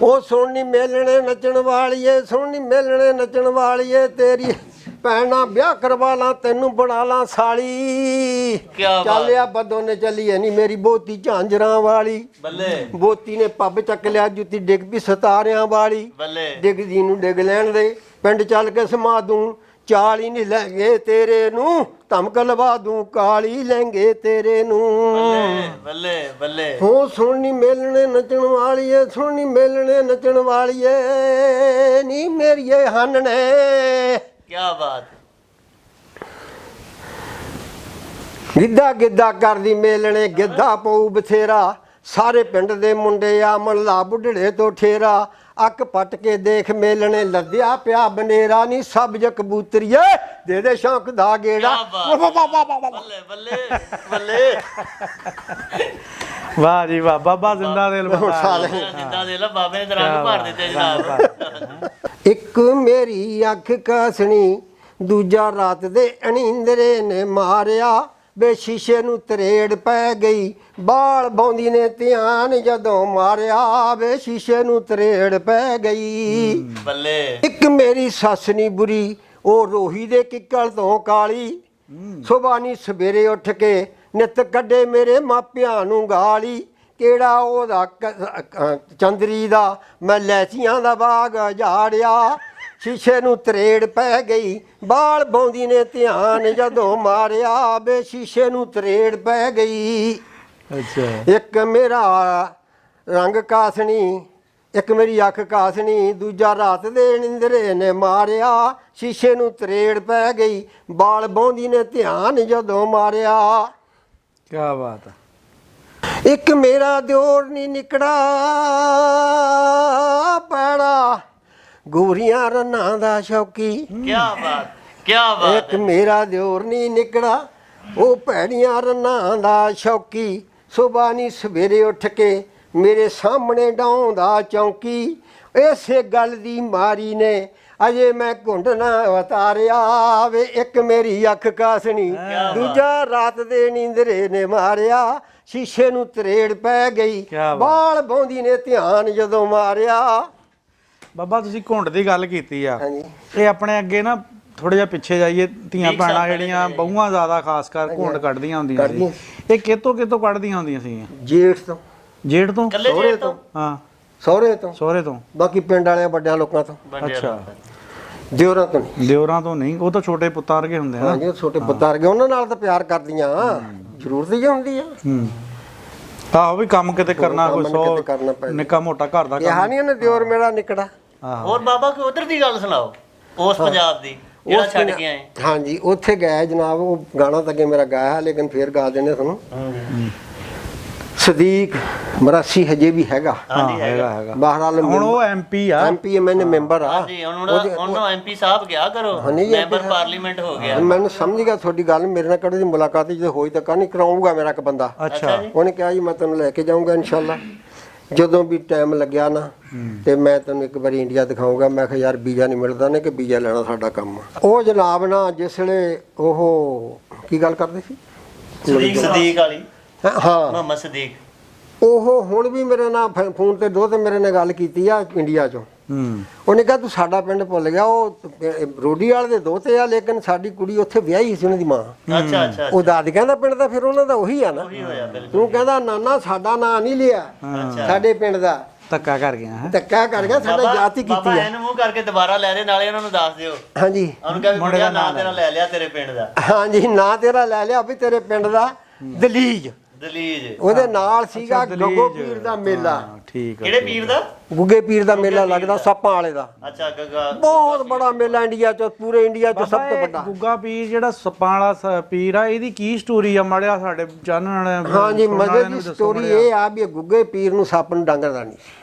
ਉਹ ਸੁਣਨੀ ਮੇਲਣੇ ਨੱਚਣ ਵਾਲੀਏ ਸੁਣਨੀ ਮੇਲਣੇ ਨੱਚਣ ਵਾਲੀਏ ਤੇਰੀ ਭੈਣਾ ਵਿਆਹ ਕਰਵਾ ਲਾਂ ਤੈਨੂੰ ਬਣਾ ਲਾਂ ਸਾਲੀ। ਚੱਲਿਆ ਬਦੋਂ ਨੇ ਚੱਲੀਏ ਨਹੀਂ ਮੇਰੀ ਬੋਤੀ ਝਾਂਜਰਾਂ ਵਾਲੀ। ਬੱਲੇ ਬੋਤੀ ਨੇ ਪੱਬ ਚੱਕ ਲਿਆ ਜੁੱਤੀ ਡਿੱਗ ਪਈ ਸਤਾਰਿਆਂ ਵਾਲੀ। ਬੱਲੇ ਡਿੱਗਦੀ ਨੂੰ ਡਿੱਗ ਲੈਣ ਦੇ ਪਿੰਡ ਚੱਲ ਕੇ ਸਮਾ ਦੂੰ ਚਾਲੀ ਨਹੀਂ ਲੈਂਗੇ ਤੇਰੇ ਨੂੰ ਧਮਕ ਲਵਾ ਦੂੰ ਕਾਲੀ ਲੈਂਗੇ ਤੇਰੇ ਨੂੰ। ਬੱਲੇ ਬੱਲੇ ਹੋ ਸੁਣਨੀ ਮੇਲਣੇ ਨੱਚਣ ਵਾਲੀਏ ਸੁਣਨੀ ਮੇਲਣੇ ਨੱਚਣ ਵਾਲੀਏ ਨੀ ਮੇਰੀਏ ਹੰਨਣੇ। ਕੀ ਬਾਤ। ਗਿੱਧਾ ਗਿੱਧਾ ਕਰਦੀ ਮੇਲਣੇ ਗਿੱਧਾ ਪਊ ਬਥੇਰਾ ਸਾਰੇ ਪਿੰਡ ਦੇ ਮੁੰਡੇ ਆ ਮੱਲਾ ਬੁੱਢੜੇ ਤੋਂ ਠੇਰਾ ਅੱਕ ਪੱਟ ਕੇ ਦੇਖ ਮੇਲਣੇ ਲੱਦਿਆ ਪਿਆ ਬਨੇਰਾ ਨੀ ਸਬਜ ਕਬੂਤਰੀਏ ਦੇ ਸ਼ੌਂਕ ਦਾ ਗੇੜਾ। ਬੱਲੇ ਬੱਲੇ ਬੱਲੇ ਵਾਹ ਜੀ ਵਾਹ ਬਾਬਾ ਜ਼ਿੰਦਾ ਦਿਲ ਜਿੰਦਾ ਦੇ ਲਾ ਬਾਬੇ ਨੇ ਦਰਾਂ ਭਰ ਦਿੱਤੇ ਜਨਾਬ। ਇੱਕ ਮੇਰੀ ਅੱਖ ਕਾਸਣੀ ਦੂਜਾ ਰਾਤ ਦੇ ਅਣੀਂਦਰੇ ਨੇ ਮਾਰਿਆ ਵੇ ਸ਼ੀਸ਼ੇ ਨੂੰ ਤਰੇੜ ਪੈ ਗਈ ਬਾਲ ਬੌਂਦੀ ਨੇ ਧਿਆਨ ਜਦੋਂ ਮਾਰਿਆ ਵੇ ਸ਼ੀਸ਼ੇ ਨੂੰ ਤਰੇੜ ਪੈ ਗਈ। ਬੱਲੇ ਇੱਕ ਮੇਰੀ ਸੱਸ ਨੀ ਬੁਰੀ ਉਹ ਰੋਹੀ ਦੇ ਕਿੱਕਲ ਤੋਂ ਕਾਲੀ ਸੁਬਾਨੀ ਸਵੇਰੇ ਉੱਠ ਕੇ ਨਿੱਤ ਕੱਢੇ ਮੇਰੇ ਮਾਪਿਆਂ ਨੂੰ ਗਾਲੀ ਕਿਹੜਾ ਉਹਦਾ ਚੰਦਰੀ ਦਾ ਮੈਂ ਲੈਚੀਆਂ ਦਾ ਬਾਗ ਝਾੜਿਆ ਸ਼ੀਸ਼ੇ ਨੂੰ ਤਰੇੜ ਪੈ ਗਈ ਬਾਲ ਬੌਂਦੀ ਨੇ ਧਿਆਨ ਜਦੋਂ ਮਾਰਿਆ ਬੇ ਸ਼ੀਸ਼ੇ ਨੂੰ ਤਰੇੜ ਪੈ ਗਈ। ਅੱਛਾ ਇੱਕ ਮੇਰਾ ਰੰਗ ਕਾਸਣੀ ਇੱਕ ਮੇਰੀ ਅੱਖ ਕਾਸਣੀ ਦੂਜਾ ਰਾਤ ਦੇ ਨਿੰਦਰੇ ਨੇ ਮਾਰਿਆ ਸ਼ੀਸ਼ੇ ਨੂੰ ਤਰੇੜ ਪੈ ਗਈ ਬਾਲ ਬੌਂਦੀ ਨੇ ਧਿਆਨ ਜਦੋਂ ਮਾਰਿਆ। ਕੀ ਬਾਤ ਹੈ। ਇੱਕ ਮੇਰਾ ਦਿਓਰ ਨੀ ਨਿਕੜਾ ਪੈੜਾ ਗੋਰੀਆਂ ਰੰਨਾਂ ਦਾ ਸ਼ੌਕੀ। ਕੀ ਬਾਤ ਕੀ ਬਾਤ। ਇੱਕ ਮੇਰਾ ਦਿਓਰ ਨੀ ਨਿਕੜਾ ਉਹ ਭੈੜੀਆਂ ਰੰਨਾਂ ਦਾ ਸ਼ੌਕੀ ਸੁਬਾਹ ਨੀ ਸਵੇਰੇ ਉੱਠ ਕੇ ਮੇਰੇ ਸਾਹਮਣੇ ਡਾਉਂਦਾ ਚੌਂਕੀ ਇਸੇ ਗੱਲ ਦੀ ਮਾਰੀ ਨੇ ਅਜੇ ਮੈਂ ਘੁੰਡ ਨਾ ਉਤਾਰਿਆ ਵੇ ਇੱਕ ਮੇਰੀ ਅੱਖ ਕਾਸਣੀ ਦੂਜਾ ਰਾਤ ਦੇ ਨੀਂਦਰੇ ਨੇ ਮਾਰਿਆ ਸ਼ੀਸ਼ੇ ਨੂੰ ਤਰੇੜ ਪੈ ਗਈ ਬਾਲ ਬੌਂਦੀ ਨੇ ਧਿਆਨ ਜਦੋਂ ਮਾਰਿਆ। ਬਾਬਾ ਤੁਸੀਂ ਘੁੰਡ ਦੀ ਗੱਲ ਕੀਤੀ ਆ, ਹਾਂਜੀ ਇਹ ਆਪਣੇ ਅੱਗੇ ਨਾ ਥੋੜਾ ਜਿਹਾ ਪਿੱਛੇ ਜਾਈਏ ਧੀਆਂ ਭੈਣਾਂ ਜਿਹੜੀਆਂ ਬਹੂਆਂ ਜ਼ਿਆਦਾ ਖਾਸ ਕਰ ਘੁੰਡ ਕੱਢਦੀਆਂ ਹੁੰਦੀਆਂ ਸੀ, ਇਹ ਕਿਤੋਂ ਕੱਢਦੀਆਂ ਹੁੰਦੀਆਂ ਸੀ? ਜੇਠ ਤੋਂ। ਜੇਠ ਤੋਂ? ਸਹੁਰੇ ਤੋਂ। ਹਾਂ ਸਹੁਰੇ ਤੋਂ ਬਾਕੀ ਪਿੰਡ ਵਾਲਿਆਂ ਵੱਡਿਆਂ ਲੋਕਾਂ ਤੋਂ। ਅੱਛਾ ਦਿਓਰਾਂ ਤੋਂ ਨਹੀਂ। ਦਿਓਰਾਂ ਤੋਂ ਨਹੀਂ, ਉਹ ਤਾਂ ਛੋਟੇ ਪੁੱਤਾਂ ਵਰਗੇ ਹੁੰਦੇ ਆ। ਹਾਂਜੀ ਛੋਟੇ ਪੁੱਤਾਂ ਵਰਗੇ ਉਹਨਾਂ ਨਾਲ ਤਾਂ ਪਿਆਰ ਕਰਦੀਆਂ ਜ਼ਰੂਰਤ ਹੀ ਹੁੰਦੀ ਆ। ਆਹੋ ਵੀ ਕੰਮ ਕਿਤੇ ਕਰਨਾ ਕੋਈ ਸੌ ਨਿੱਕਾ ਮੋਟਾ ਘਰ ਦਾ ਕਿਹਾ ਨਹੀਂ ਉਹਨੇ ਦਿਓਰ ਮੇਰਾ ਨਿਕੜਾ। ਹੋਰ ਬਾਬਾ ਕੋਈ ਉਧਰ ਦੀ ਗੱਲ ਸੁਣਾਓ ਉਸ ਪੰਜਾਬ ਦੀ ਜਿਹੜਾ ਛੱਡ ਕੇ ਆਏ। ਹਾਂਜੀ ਉੱਥੇ ਗਏ ਜਨਾਬ ਉਹ ਗਾਣਾ ਤਾਂ ਅੱਗੇ ਮੇਰਾ ਗਾਇਆ ਲੇਕਿਨ ਫੇਰ ਗਾ ਦਿੰਦੇ ਤੁਹਾਨੂੰ। ਸਦੀਕ ਮਰਾਸੀ ਹਜੇ ਵੀ ਹੈਗਾ। ਹਾਂਜੀ ਹੈਗਾ ਬਹਰਾਲ ਹੁਣ ਉਹ ਐਮਪੀ ਆ। ਐਮਪੀ ਮੈਨੇ ਮੈਂਬਰ ਆ। ਹਾਂਜੀ ਉਹਨੂੰ ਐਮਪੀ ਸਾਹਿਬ ਗਿਆ ਕਰੋ, ਹਾਂਜੀ, ਮੈਂਬਰ ਪਾਰਲੀਮੈਂਟ ਹੋ ਗਿਆ। ਮੈਨੂੰ ਸਮਝ ਗਿਆ ਤੁਹਾਡੀ ਗੱਲ। ਮੇਰੇ ਨਾਲ ਕਦੇ ਦੀ ਮੁਲਾਕਾਤ ਜਦੋਂ ਹੋਈ ਤਾਂ ਨਹੀਂ ਕਰਾਊਂਗਾ ਮੇਰਾ ਇੱਕ ਬੰਦਾ। ਅੱਛਾ ਉਹਨੇ ਕਿਹਾ ਜੀ ਮੈਂ ਤੈਨੂੰ ਲੈ ਕੇ ਜਾਊਂਗਾ ਇਨਸ਼ਾਅੱਲਾ ਜਦੋਂ ਵੀ ਟਾਈਮ ਲੱਗਿਆ ਨਾ ਤੇ ਮੈਂ ਤੈਨੂੰ ਇੱਕ ਵਾਰੀ ਇੰਡੀਆ ਦਿਖਾਊਂਗਾ। ਮੈਂ ਕਿਹਾ ਯਾਰ ਵੀਜ਼ਾ ਨਹੀਂ ਮਿਲਦਾ ਨੇ ਕਿ ਵੀਜ਼ਾ ਲੈਣਾ ਸਾਡਾ ਕੰਮ ਆ। ਉਹ ਜਨਾਬ ਨਾ ਜਿਸ ਵੇਲੇ ਉਹ ਕੀ ਗੱਲ ਕਰਦੇ ਸੀ ਸਦੀਕ ਵਾਲੀ, ਹਾਂ ਮੁਹੰਮਦ ਸਦੀਕ, ਉਹ ਹੁਣ ਵੀ ਮੇਰੇ ਨਾਲ ਫੋਨ ਤੇ ਦੋ ਤੇ ਮੇਰੇ ਨਾਲ ਗੱਲ ਕੀਤੀ ਆ ਇੰਡੀਆ ਚੋਂ। ਉਹਨੇ ਕਿਹਾ ਤੂੰ ਸਾਡਾ ਪਿੰਡ ਭੁੱਲ ਗਿਆ। ਉਹ ਰੋਡੀ ਵਾਲੇ ਦੇ ਦੋਤੇ ਆ ਲੇਕਿਨ ਸਾਡੀ ਕੁੜੀ ਉੱਥੇ ਵਿਆਹੀ ਸੀ ਉਹਨਾਂ ਦੀ ਮਾਂ। ਅੱਛਾ ਅੱਛਾ ਉਹ ਦਾਦਕਿਆਂ ਦਾ ਪਿੰਡ ਤਾਂ ਫਿਰ ਉਹਨਾਂ ਦਾ ਉਹੀ ਆ ਨਾ। ਉਹੀ ਹੋਇਆ ਬਿਲਕੁਲ। ਤੂੰ ਕਹਿੰਦਾ ਨਾਨਾ ਸਾਡਾ ਨਾਂ ਨਹੀਂ ਲਿਆ ਸਾਡੇ ਪਿੰਡ ਦਾ, ਧੱਕਾ ਕਰ ਗਿਆ ਹੈ। ਧੱਕਾ ਕਰ ਗਿਆ ਸਾਡਾ ਜਾਤੀ ਕੀਤੀ ਬਾਬਾ ਆ। ਇਹਨੂੰ ਮੂੰਹ ਕਰਕੇ ਦੁਬਾਰਾ ਲੈ ਦੇ, ਨਾਲੇ ਉਹਨਾਂ ਨੂੰ ਦੱਸ ਦਿਓ। ਹਾਂਜੀ ਉਹਨੂੰ ਕਹੇ ਮੁੰਡਿਆ ਨਾਂ ਤੇਰਾ ਲੈ ਲਿਆ ਤੇਰੇ ਪਿੰਡ ਦਾ। ਹਾਂਜੀ ਨਾਂ ਤੇਰਾ ਲੈ ਲਿਆ ਵੀ ਤੇਰੇ ਪਿੰਡ ਦਾ ਦਲੀਜ। ਦਲੀਜ ਉਹਦੇ ਨਾਲ ਸੀਗਾ ਗੱਗੋ ਪੀਰ ਦਾ ਮੇਲਾ। ਠੀਕ ਆ। ਕਿਹੜੇ ਪੀਰ ਦਾ? ਗੁੱਗੇ ਪੀਰ ਦਾ ਮੇਲਾ ਲੱਗਦਾ ਸੱਪਾਂ ਵਾਲੇ ਦਾ। ਅੱਛਾ ਗੱਗਾ, ਬਹੁਤ ਬੜਾ ਮੇਲਾ ਇੰਡੀਆ ਚ, ਪੂਰੇ ਇੰਡੀਆ ਚ ਸਭ ਤੋਂ ਵੱਡਾ। ਗੁੱਗਾ ਪੀਰ ਜਿਹੜਾ ਸੱਪਾਂ ਵਾਲਾ ਪੀਰ ਆ, ਇਹਦੀ ਕੀ ਸਟੋਰੀ ਆ ਮਾੜਿਆ ਸਾਡੇ ਚਾਨਣ? ਹਾਂਜੀ ਮਜ਼ੇ ਦੀ ਸਟੋਰੀ ਇਹ ਆ ਵੀ ਗੁੱਗੇ ਪੀਰ ਨੂੰ ਸੱਪ ਨੂੰ ਡੰਗਦਾ ਨਹੀਂ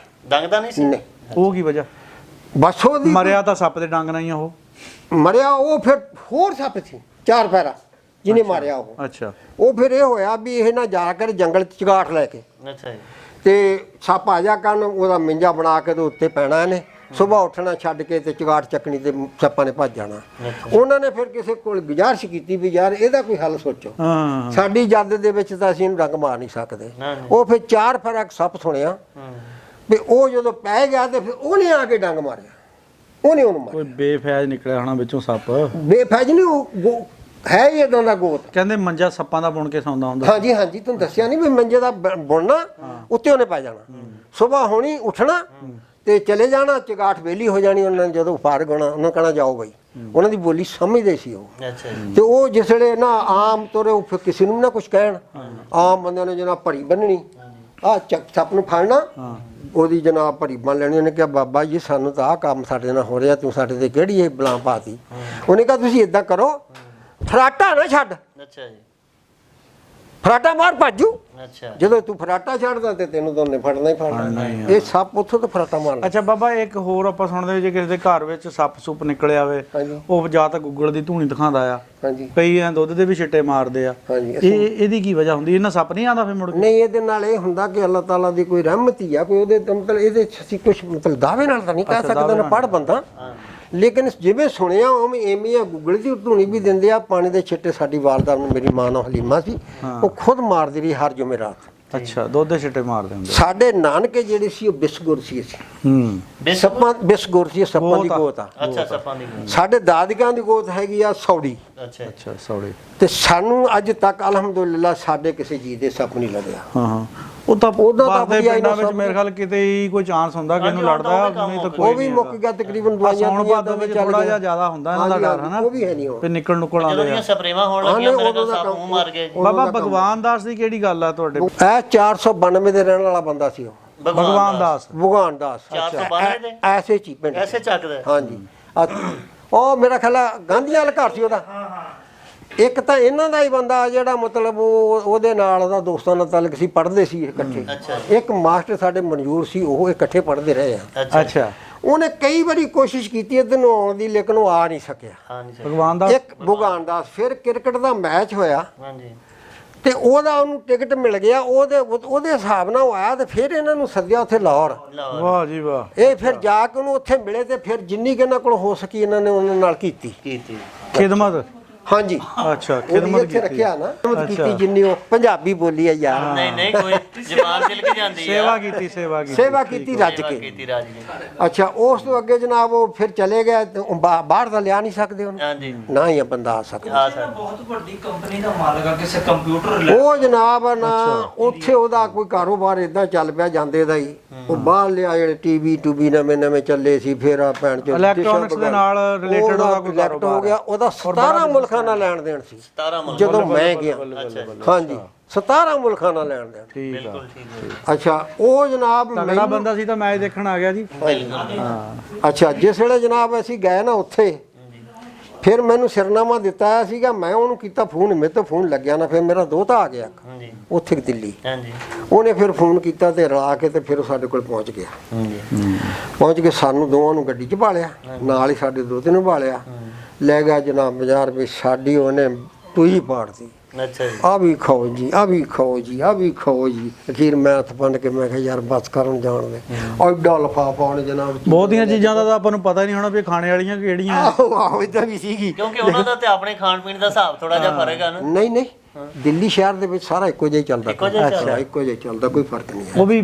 ਡੰਗਦਾ ਨਹੀਂ ਸੀ। ਨਹੀਂ ਉਹ ਕੀ ਵਜ੍ਹਾ? ਬਸ ਉਹਦੀ ਮਰਿਆ ਤਾਂ ਸੱਪ ਦੇ ਡੰਗ ਨਾਲ ਹੀ ਆ ਉਹ। ਮਰਿਆ ਉਹ ਫਿਰ ਹੋਰ ਸੱਪ ਸੀ ਚਾਰ ਪੈਰਾ ਜਿਹਨੇ ਮਾਰਿਆ ਉਹ। ਅੱਛਾ ਉਹ ਫਿਰ ਇਹ ਹੋਇਆ ਵੀ ਇਹ ਨਾ ਜਾ ਕੇ ਜੰਗਲ ਚ ਚਗਾਠ ਲੈ ਕੇ ਅੱਛਾ ਜੀ। ਤੇ ਸੱਪ ਆ ਜਾ ਕਰਨ ਉਹਦਾ ਮਿੰਜਾ ਬਣਾ ਕੇ ਤੇ ਉੱਤੇ ਪੈਣਾ ਇਹਨੇ। ਸਵੇਰ ਉੱਠਣਾ ਛੱਡ ਕੇ ਤੇ ਚਗਾਠ ਚੱਕਣੀ ਤੇ ਸੱਪਾਂ ਨੇ ਭੱਜ ਜਾਣਾ। ਉਹਨਾਂ ਨੇ ਫਿਰ ਕਿਸੇ ਕੋਲ ਗੁਜ਼ਾਰਿਸ਼ ਕੀਤੀ ਵੀ ਯਾਰ ਇਹਦਾ ਕੋਈ ਹੱਲ ਸੋਚੋ। ਹਾਂ ਸਾਡੀ ਜੱਦ ਦੇ ਵਿੱਚ ਤਾਂ ਅਸੀਂ ਇਹਨੂੰ ਡੰਗ ਮਾਰ ਨਹੀਂ ਸਕਦੇ। ਉਹ ਫਿਰ ਚਾਰ ਫੇਰਾ ਸੱਪ ਸੁਣਿਆ ਵੀ ਉਹ ਜਦੋਂ ਪੈ ਗਿਆ ਤੇ ਫਿਰ ਉਹਨੇ ਆ ਕੇ ਡੰਗ ਮਾਰਿਆ। ਉਹਨੇ ਉਹਨੂੰ ਮਾਰਿਆ। ਕੋਈ ਬੇਫੈਜ ਨਿਕਲਿਆ ਹੋਣਾ ਵਿੱਚੋਂ ਸੱਪ। ਬੇਫੈਜ ਨਹੀਂ ਉਹ ਹੈ ਹੀ ਇਦਾਂ ਦਾ ਗੋਤ। ਕਹਿੰਦੇ ਮੰਜਾ ਸੱਪਾਂ ਦਾ ਬੁਣ ਕੇ ਸੌਂਦਾ ਹੁੰਦਾ। ਹਾਂਜੀ ਹਾਂਜੀ ਤੁਹਾਨੂੰ ਦੱਸਿਆ ਨਹੀਂ ਵੀ ਮੰਜੇ ਦਾ ਬੁਣਨਾ ਉੱਤੇ ਉਹਨੇ ਪੈ ਜਾਣਾ। ਸਵੇਰ ਹੋਣੀ ਉੱਠਣਾ ਤੇ ਚਲੇ ਜਾਣਾ। ਚਗਾਠ ਵੇਲੀ ਹੋ ਜਾਣੀ। ਉਹਨਾਂ ਨੇ ਜਦੋਂ ਫਾਰਗ ਹੋਣਾ ਉਹਨਾਂ ਕਹਿਣਾ ਜਾਓ ਬਈ। ਉਹਨਾਂ ਦੀ ਬੋਲੀ ਸਮਝਦੇ ਸੀ ਉਹ। ਅੱਛਾ ਜੀ। ਤੇ ਉਹ ਜਿਸ ਵੇਲੇ ਨਾ ਆਮ ਤੋਰੇ ਉਹ ਫਿਰ ਕਿਸੇ ਨੂੰ ਨਾ ਕੁਝ ਕਹਿਣ। ਆਮ ਬੰਦਿਆਂ ਨੇ ਜਨਾਬ ਭਰੀ ਬੰਨਣੀ ਆ ਸੱਪ ਨੂੰ ਫੜਨਾ ਉਹਦੀ ਜਨਾਬ ਭਰੀ ਬੰਨ ਲੈਣੀ। ਉਹਨੇ ਕਿਹਾ ਬਾਬਾ ਜੀ ਸਾਨੂੰ ਤਾਂ ਆਹ ਕੰਮ ਸਾਡੇ ਨਾਲ ਹੋ ਰਿਹਾ, ਤੂੰ ਸਾਡੇ ਤੇ ਕਿਹੜੀ ਇਹ ਬਲਾਂ ਪਾਤੀ। ਉਹਨੇ ਕਿਹਾ ਤੁਸੀਂ ਇਦਾਂ ਕਰੋ ਫਰਾਟਾ ਨਾ ਛੱਡ। ਅੱਛਾ ਜੀ। ਫਰਾਟਾ ਮਾਰ ਭਾਜੂ। ਅੱਛਾ ਜਦੋਂ ਤੂੰ ਫਰਾਟਾ ਛੱਡਦਾ ਤੇ ਤੈਨੂੰ ਤਾਂ ਉਹਨੇ ਫੜਨਾ ਹੀ ਫੜਨਾ। ਇਹ ਸੱਪ ਉੱਥੋਂ ਤੋਂ ਫਰਾਟਾ ਮਾਰਦਾ। ਅੱਛਾ ਬਾਬਾ ਇੱਕ ਹੋਰ ਆਪਾਂ ਸੁਣਦੇ ਜੇ ਕਿਸੇ ਦੇ ਘਰ ਵਿੱਚ ਸੱਪ ਸੁੱਪ ਨਿਕਲ ਆਵੇ, ਹਾਂਜੀ ਉਹ ਜਾਂ ਤਾਂ ਗੁੱਗਲ ਦੀ ਧੂਣੀ ਦਿਖਾਉਂਦਾ ਆ, ਹਾਂਜੀ ਕਈ ਐ ਦੁੱਧ ਦੇ ਵੀ ਛਿੱਟੇ ਮਾਰਦੇ ਆ। ਹਾਂਜੀ ਇਹਦੀ ਕੀ ਵਜ੍ਹਾ ਹੁੰਦੀ? ਇਹਨਾਂ ਸੱਪ ਨਹੀਂ ਆਉਂਦਾ ਫਿਰ ਮੁੜ ਕੇ? ਨਹੀਂ ਇਹਦੇ ਨਾਲ ਇਹ ਹੁੰਦਾ ਕਿ ਅੱਲਾਹ ਤਾਲਾ ਦੀ ਕੋਈ ਰਹਿਮਤ ਹੀ ਆ ਕੋਈ ਉਹਦੇ ਮਤਲਬ ਇਹਦੇ ਚ ਅਸੀਂ ਕੁਝ ਮਤਲਬ ਦਾਅਵੇ ਨਾਲ ਤਾਂ ਨਹੀਂ ਕਹਿ ਸਕਦੇ ਨਾ ਪੜ੍ਹ ਬੰਦਾ। ਲੇਕਿਨ ਜਿਵੇਂ ਸੁਣਿਆ ਉਵੇਂ ਐਵੇਂ ਆ। ਗੁੱਗਲ ਦੀ ਧੂਣੀ ਵੀ ਦਿੰਦੇ ਆ। ਪਾਣੀ ਦੇ ਛਿੱਟੇ ਸਾਡੀ ਵਾਲਦਾ ਨੂੰ ਮੇਰੀ ਮਾਂ ਨਾਲ ਹਲੀਮਾ ਸੀ ਉਹ ਖੁਦ ਮਾਰਦੀ ਰਹੀ ਹਰ ਜੁਮੇਰਾਤ। ਅੱਛਾ ਦੁੱਧ ਦੇ ਛਿੱਟੇ ਮਾਰਦੇ ਹੁੰਦੇ। ਸਾਡੇ ਨਾਨਕੇ ਜਿਹੜੇ ਸੀ ਉਹ ਬਿਸਗੁਰ ਸੀ। ਸੱਪਾਂ ਬਿਸਗੁਰ ਸੀ ਸੱਪਾਂ ਦੀ ਗੋਤ ਆ। ਅੱਛਾ ਸੱਪਾਂ ਦੀ। ਸਾਡੇ ਦਾਦਕਿਆਂ ਦੀ ਗੋਤ ਹੈਗੀ ਆ ਸੌੜੀ। ਅੱਛਾ ਅੱਛਾ ਸੌੜੀ। ਤੇ ਸਾਨੂੰ ਅੱਜ ਤੱਕ ਅਲਹਮਦੁਲਿਲਾ ਸਾਡੇ ਕਿਸੇ ਜੀ ਦੇ ਸੱਪ ਨਹੀਂ ਲੱਗਿਆ। ਹਾਂ ਉਹ ਤਾਂ ਉਹਦਾ ਤਾਂ ਬਾਹਰ ਦੇ ਵਧੀਆ ਪਿੰਡਾਂ ਵਿੱਚ ਸਭ ਮੇਰੇ ਖਿਆਲ ਕਿਤੇ ਹੀ ਕੋਈ ਚਾਂਸ ਹੁੰਦਾ ਕਿ ਇਹਨੂੰ ਲੜਦਾ, ਨਹੀਂ ਤਾਂ ਕੋਈ ਉਹ ਵੀ ਮੁੱਕ ਗਿਆ ਤਕਰੀਬਨ। ਦਵਾਈਆਂ ਸੌਣ ਭਾਦੋ ਵਿੱਚ ਥੋੜਾ ਜਿਹਾ ਜ਼ਿਆਦਾ ਹੁੰਦਾ ਇਹਨਾਂ ਦਾ ਡਰ ਹਨਾ। ਉਹ ਵੀ ਹੈ ਨਹੀਂ ਉਹ ਵੀ ਨਿਕਲ ਨੁਕਲ ਜਦੋਂ ਆਉਂਦੇ ਦੀਆਂ ਆ। ਸਪਰੇਵਾਂ ਹੋਣ ਲੱਗੀਆਂ ਮੇਰੇ ਕੋਲ ਸੱਪ ਮੂੰਹ ਮਾਰ ਗਏ ਜੀ। ਬਾਬਾ ਭਗਵਾਨ ਦਾਸ ਦੀ ਕਿਹੜੀ ਗੱਲ ਆ ਤੁਹਾਡੇ? ਇਹ 492 ਦੇ ਰਹਿਣ ਵਾਲਾ ਬੰਦਾ ਸੀ ਉਹ। ਭਗਵਾਨ ਦਾਸ। ਭਗਵਾਨ ਦਾਸ 492 ਦੇ ਐਸੇ ਚੀ ਪਿੰਡ ਐਸੇ ਚੱਕਦਾ। ਹਾਂਜੀ ਉਹ ਮੇਰਾ ਖਿਆਲ ਆ ਗਾਂਧੀਆਂ ਵਾਲਾ ਘਰ ਸੀ ਉਹਦਾ। ਇੱਕ ਤਾਂ ਇਹਨਾਂ ਦਾ ਹੀ ਬੰਦਾ ਜਿਹੜਾ ਮਤਲਬ ਉਹਦੇ ਨਾਲ ਉਹਦਾ ਦੋਸਤਾਂ ਨਾਲ ਤਾਲੁਕ ਸੀ, ਪੜ੍ਹਦੇ ਸੀ ਇਕੱਠੇ। ਇੱਕ ਮਾਸਟਰ ਸਾਡੇ ਮਨਜ਼ੂਰ ਸੀ, ਉਹ ਇਕੱਠੇ ਪੜ੍ਹਦੇ ਰਹੇ ਆ। ਅੱਛਾ ਉਹਨੇ ਕਈ ਵਾਰੀ ਕੋਸ਼ਿਸ਼ ਕੀਤੀ ਇੱਧਰ ਨੂੰ ਆਉਣ ਦੀ ਲੇਕਿਨ ਉਹ ਆ ਨਹੀਂ ਸਕਿਆ। ਹਾਂਜੀ ਭਗਵਾਨ ਦਾਸ। ਇੱਕ ਭਗਵਾਨ ਦਾਸ। ਫਿਰ ਕ੍ਰਿਕਟ ਦਾ ਮੈਚ ਹੋਇਆ ਹਾਂਜੀ ਤੇ ਉਹਦਾ ਉਹਨੂੰ ਟਿਕਟ ਮਿਲ ਗਿਆ। ਉਹਦੇ ਹਿਸਾਬ ਨਾਲ ਉਹ ਆਇਆ ਤੇ ਫਿਰ ਇਹਨਾਂ ਨੂੰ ਸੱਦਿਆ ਉੱਥੇ ਲਾਹੌਰ। ਵਾਹ ਜੀ ਵਾਹ। ਇਹ ਫਿਰ ਜਾ ਕੇ ਉਹਨੂੰ ਉੱਥੇ ਮਿਲੇ ਤੇ ਫਿਰ ਜਿੰਨੀ ਕਿ ਇਹਨਾਂ ਕੋਲ ਹੋ ਸਕੀ ਇਹਨਾਂ ਨੇ ਉਹਨਾਂ ਨਾਲ ਕੀਤੀ ਖਿਦਮਤ। ਹਾਂਜੀ ਅੱਛਾ ਖਿਦਮਤ ਇੱਥੇ ਰੱਖਿਆ ਨਾ ਕੀਤੀ ਜਿੰਨੀ ਉਹ ਪੰਜਾਬੀ ਬੋਲੀ ਆ ਯਾਰ। ਨਹੀਂ ਨਹੀਂ ਕੋਈ ਜ਼ਬਾਨ ਚਿਲਕ ਜਾਂਦੀ ਆ। ਸੇਵਾ ਕੀਤੀ ਸੇਵਾ ਕੀਤੀ ਸੇਵਾ ਕੀਤੀ ਰੱਜ ਕੇ। ਕੀਤੀ ਰਾਜ ਨੇ। ਅੱਛਾ ਉਸ ਤੋਂ ਅੱਗੇ ਜਨਾਬ ਉਹ ਫਿਰ ਚਲੇ ਗਏ ਤੇ ਉਹ ਬਾਹਰ ਤਾਂ ਲਿਆ ਨਹੀਂ ਸਕਦੇ ਉਹਨੂੰ। ਹਾਂਜੀ ਨਾ ਹੀ ਬੰਦਾ ਆ ਸਕਦਾ। ਹਾਂ ਸਰ ਬਹੁਤ ਵੱਡੀ ਕੰਪਨੀ ਦਾ ਮਾਲਕ ਆ ਕਿਸੇ ਕੰਪਿਊਟਰ ਉਹ ਜਨਾਬ ਨਾ ਉੱਥੇ ਉਹਦਾ ਕੋਈ ਕਾਰੋਬਾਰ ਇਦਾਂ ਚੱਲ ਪਿਆ ਜਾਂਦੇ ਦਾ ਹੀ। ਉਹ ਬਾਹਰ ਲਿਆ ਜਿਹੜੇ ਟੀਵੀ ਟੂਬੀ ਨਵੇਂ ਚੱਲੇ ਸੀ। ਫਿਰ ਆ ਭੈਣ ਚੋਦ ਇਲੈਕਟ੍ਰੋਨਿਕਸ ਦੇ ਨਾਲ ਰਿਲੇਟਡ ਉਹਦਾ ਕੋਈ ਇਲੈਕਟ ਹੋ ਗਿਆ। ਉਹਦਾ 17 ਮੁਲਕਾਂ ਨਾਲ ਲੈਣ ਦੇਣ ਸੀ 17 ਮੁਲਕ। ਜਦੋਂ ਮੈਂ ਗਿਆ। ਅੱਛਾ ਹਾਂਜੀ 17 ਮੁਲਕਾਂ ਨਾਲ ਲੈਣ ਦੇਣ। ਠੀਕ ਆ। ਬਿਲਕੁਲ ਠੀਕ ਹੈ। ਅੱਛਾ ਉਹ ਜਨਾਬ ਤਗੜਾ ਬੰਦਾ ਸੀ ਤਾਂ ਮੈਚ ਦੇਖਣ ਆ ਗਿਆ ਜੀ। ਅੱਛਾ ਜਿਸ ਵੇਲੇ ਜਨਾਬ ਅਸੀਂ ਗਏ ਨਾ ਉੱਥੇ ਫਿਰ ਮੈਨੂੰ ਸਿਰਨਾਮਾ ਦਿੱਤਾ ਸੀਗਾ, ਮੈਂ ਉਹਨੂੰ ਕੀਤਾ ਫੋਨ, ਮੇਰੇ ਤੋਂ ਫੋਨ ਲੱਗਿਆ ਨਾ, ਫਿਰ ਮੇਰਾ ਦੋਤਾ ਆ ਗਿਆ ਹਾਂਜੀ ਉੱਥੇ ਦਿੱਲੀ। ਹਾਂਜੀ ਉਹਨੇ ਫਿਰ ਫੋਨ ਕੀਤਾ ਤੇ ਰਲਾ ਕੇ ਤੇ ਫਿਰ ਉਹ ਸਾਡੇ ਕੋਲ ਪਹੁੰਚ ਗਿਆ। ਹਾਂਜੀ ਪਹੁੰਚ ਕੇ ਸਾਨੂੰ ਦੋਵਾਂ ਨੂੰ ਗੱਡੀ 'ਚ ਭਾਲਿਆ, ਨਾਲ ਹੀ ਸਾਡੇ ਦੋਤੇ ਨੂੰ ਭਾਲਿਆ, ਲੈ ਗਿਆ ਜਨਾਬ ਬਾਜ਼ਾਰ ਵਿੱਚ। ਸਾਡੀ ਉਹਨੇ ਟੂਈ ਪਾੜਤੀ, ਅੱਛਾ ਜੀ ਆ ਵੀ ਖਾਓ ਜੀ, ਆ ਵੀ ਖਾਓ ਜੀ, ਆ ਵੀ ਖਾਓ ਜੀ। ਅਖੀਰ ਮੈਂ ਹੱਥ ਬੰਨ ਕੇ ਮੈਂ ਕਿਹਾ ਯਾਰ ਬਸ ਕਰਨ ਜਾਣ ਦੇ। ਐਡਾ ਲਫਾਫਾ ਉਹਨੇ ਜਨਾਬ ਬਹੁਤੀਆਂ ਚੀਜ਼ਾਂ ਦਾ ਤਾਂ ਆਪਾਂ ਨੂੰ ਪਤਾ ਹੀ ਨਹੀਂ ਹੋਣਾ ਵੀ ਖਾਣੇ ਵਾਲੀਆਂ ਕਿਹੜੀਆਂ। ਆਹੋ ਇਦਾਂ ਵੀ ਸੀਗੀ। ਕਿਉਂਕਿ ਉਹਨਾਂ ਦਾ ਤੇ ਆਪਣੇ ਖਾਣ ਪੀਣ ਦਾ ਹਿਸਾਬ ਥੋੜਾ ਜਿਹਾ ਫਰਕ ਆ ਨਾ। ਨਹੀਂ ਨਹੀਂ, ਦਿੱਲੀ ਸ਼ਹਿਰ ਦੇ ਵਿੱਚ ਸਾਰਾ ਇੱਕੋ ਜਿਹਾ ਹੀ ਚੱਲਦਾ। ਇੱਕੋ ਜਿਹਾ ਚੱਲਦਾ। ਇੱਕੋ ਜਿਹਾ ਚੱਲਦਾ, ਕੋਈ ਫਰਕ ਨਹੀਂ ਹੈ। ਉਹ ਵੀ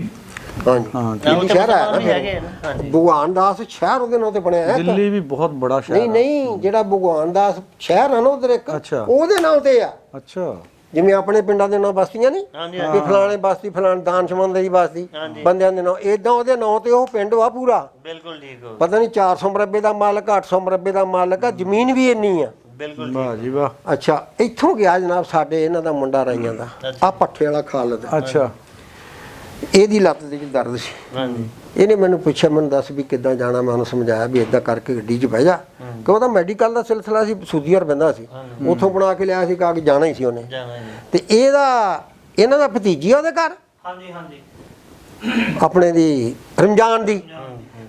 ਹਾਂਜੀ ਹਾਂ, ਦਿੱਲੀ ਸ਼ਹਿਰ ਹੈ ਨਾ, ਵੀ ਹੈਗੇ ਆ ਨਾ। ਹਾਂਜੀ ਭਗਵਾਨ ਦਾਸ ਸ਼ਹਿਰ ਉਹਦੇ ਨਾਂ ਤੇ ਬਣਿਆ ਹੈ। ਦਿੱਲੀ ਵੀ ਬਹੁਤ ਬੜਾ ਸ਼ਹਿਰ ਨਹੀਂ ਨਹੀਂ, ਜਿਹੜਾ ਭਗਵਾਨ ਦਾਸ ਸ਼ਹਿਰ ਹੈ ਨਾ ਉਧਰ ਇੱਕ, ਅੱਛਾ। ਉਹਦੇ ਨਾਂ ਤੇ ਆ। ਅੱਛਾ ਜਿਵੇਂ ਆਪਣੇ ਪਿੰਡਾਂ ਦੇ ਨਾਂ ਬਸਤੀਆਂ ਨਹੀਂ, ਹਾਂਜੀ ਵੀ ਫਲਾਣੇ ਬਸਤੀ, ਫਲਾਣੇ ਦਾਨਸ਼ਮੰਦ ਦੀ ਬਸਤੀ, ਬੰਦਿਆਂ ਦੇ ਨਾਂ ਇਦਾਂ ਉਹਦੇ ਨਾਂ ਤੇ ਉਹ ਪਿੰਡ ਵਾ ਪੂਰਾ। ਬਿਲਕੁਲ ਠੀਕ ਹੋ ਪਤਾ ਨਹੀਂ 400 ਮਰਬੇ ਦਾ ਮਾਲਕ, 800 ਮਰਬੇ ਦਾ ਮਾਲਕ ਆ, ਜ਼ਮੀਨ ਵੀ ਇੰਨੀ ਆ। ਬਿਲਕੁਲ ਵਾਹ ਜੀ ਵਾਹ। ਅੱਛਾ, ਇੱਥੋਂ ਗਿਆ ਜਨਾਬ ਸਾਡੇ ਇਹਨਾਂ ਦਾ ਮੁੰਡਾ ਰਾਈਆਂ ਦਾ, ਆ ਪੱਠੇ ਵਾਲਾ ਖਾਲਦ। ਅੱਛਾ ਇਹਦੀ ਲੱਤ ਦੇ ਵਿੱਚ ਦਰਦ ਸੀ। ਹਾਂਜੀ ਇਹਨੇ ਮੈਨੂੰ ਪੁੱਛਿਆ, ਮੈਨੂੰ ਦੱਸ ਵੀ ਕਿੱਦਾਂ ਜਾਣਾ। ਮੈਂ ਉਹਨੂੰ ਸਮਝਾਇਆ ਵੀ ਇਦਾਂ ਕਰਕੇ ਗੱਡੀ 'ਚ ਬਹਿ ਜਾ, ਕਿ ਉਹਦਾ ਮੈਡੀਕਲ ਦਾ ਸਿਲਸਿਲਾ ਸੀ, ਸੂਦੀਆਰ ਬੰਦਾ ਸੀ, ਉੱਥੋਂ ਬਣਾ ਕੇ ਲਿਆ ਸੀ ਕਾਗਜ਼, ਜਾਣਾ ਹੀ ਸੀ ਉਹਨੇ। ਜਾਣਾ ਜੀ ਤੇ ਇਹਨਾਂ ਦਾ ਭਤੀਜੀ ਆ ਉਹਦੇ ਘਰ, ਹਾਂਜੀ ਹਾਂਜੀ ਆਪਣੇ ਦੀ ਰਮਜ਼ਾਨ ਦੀ।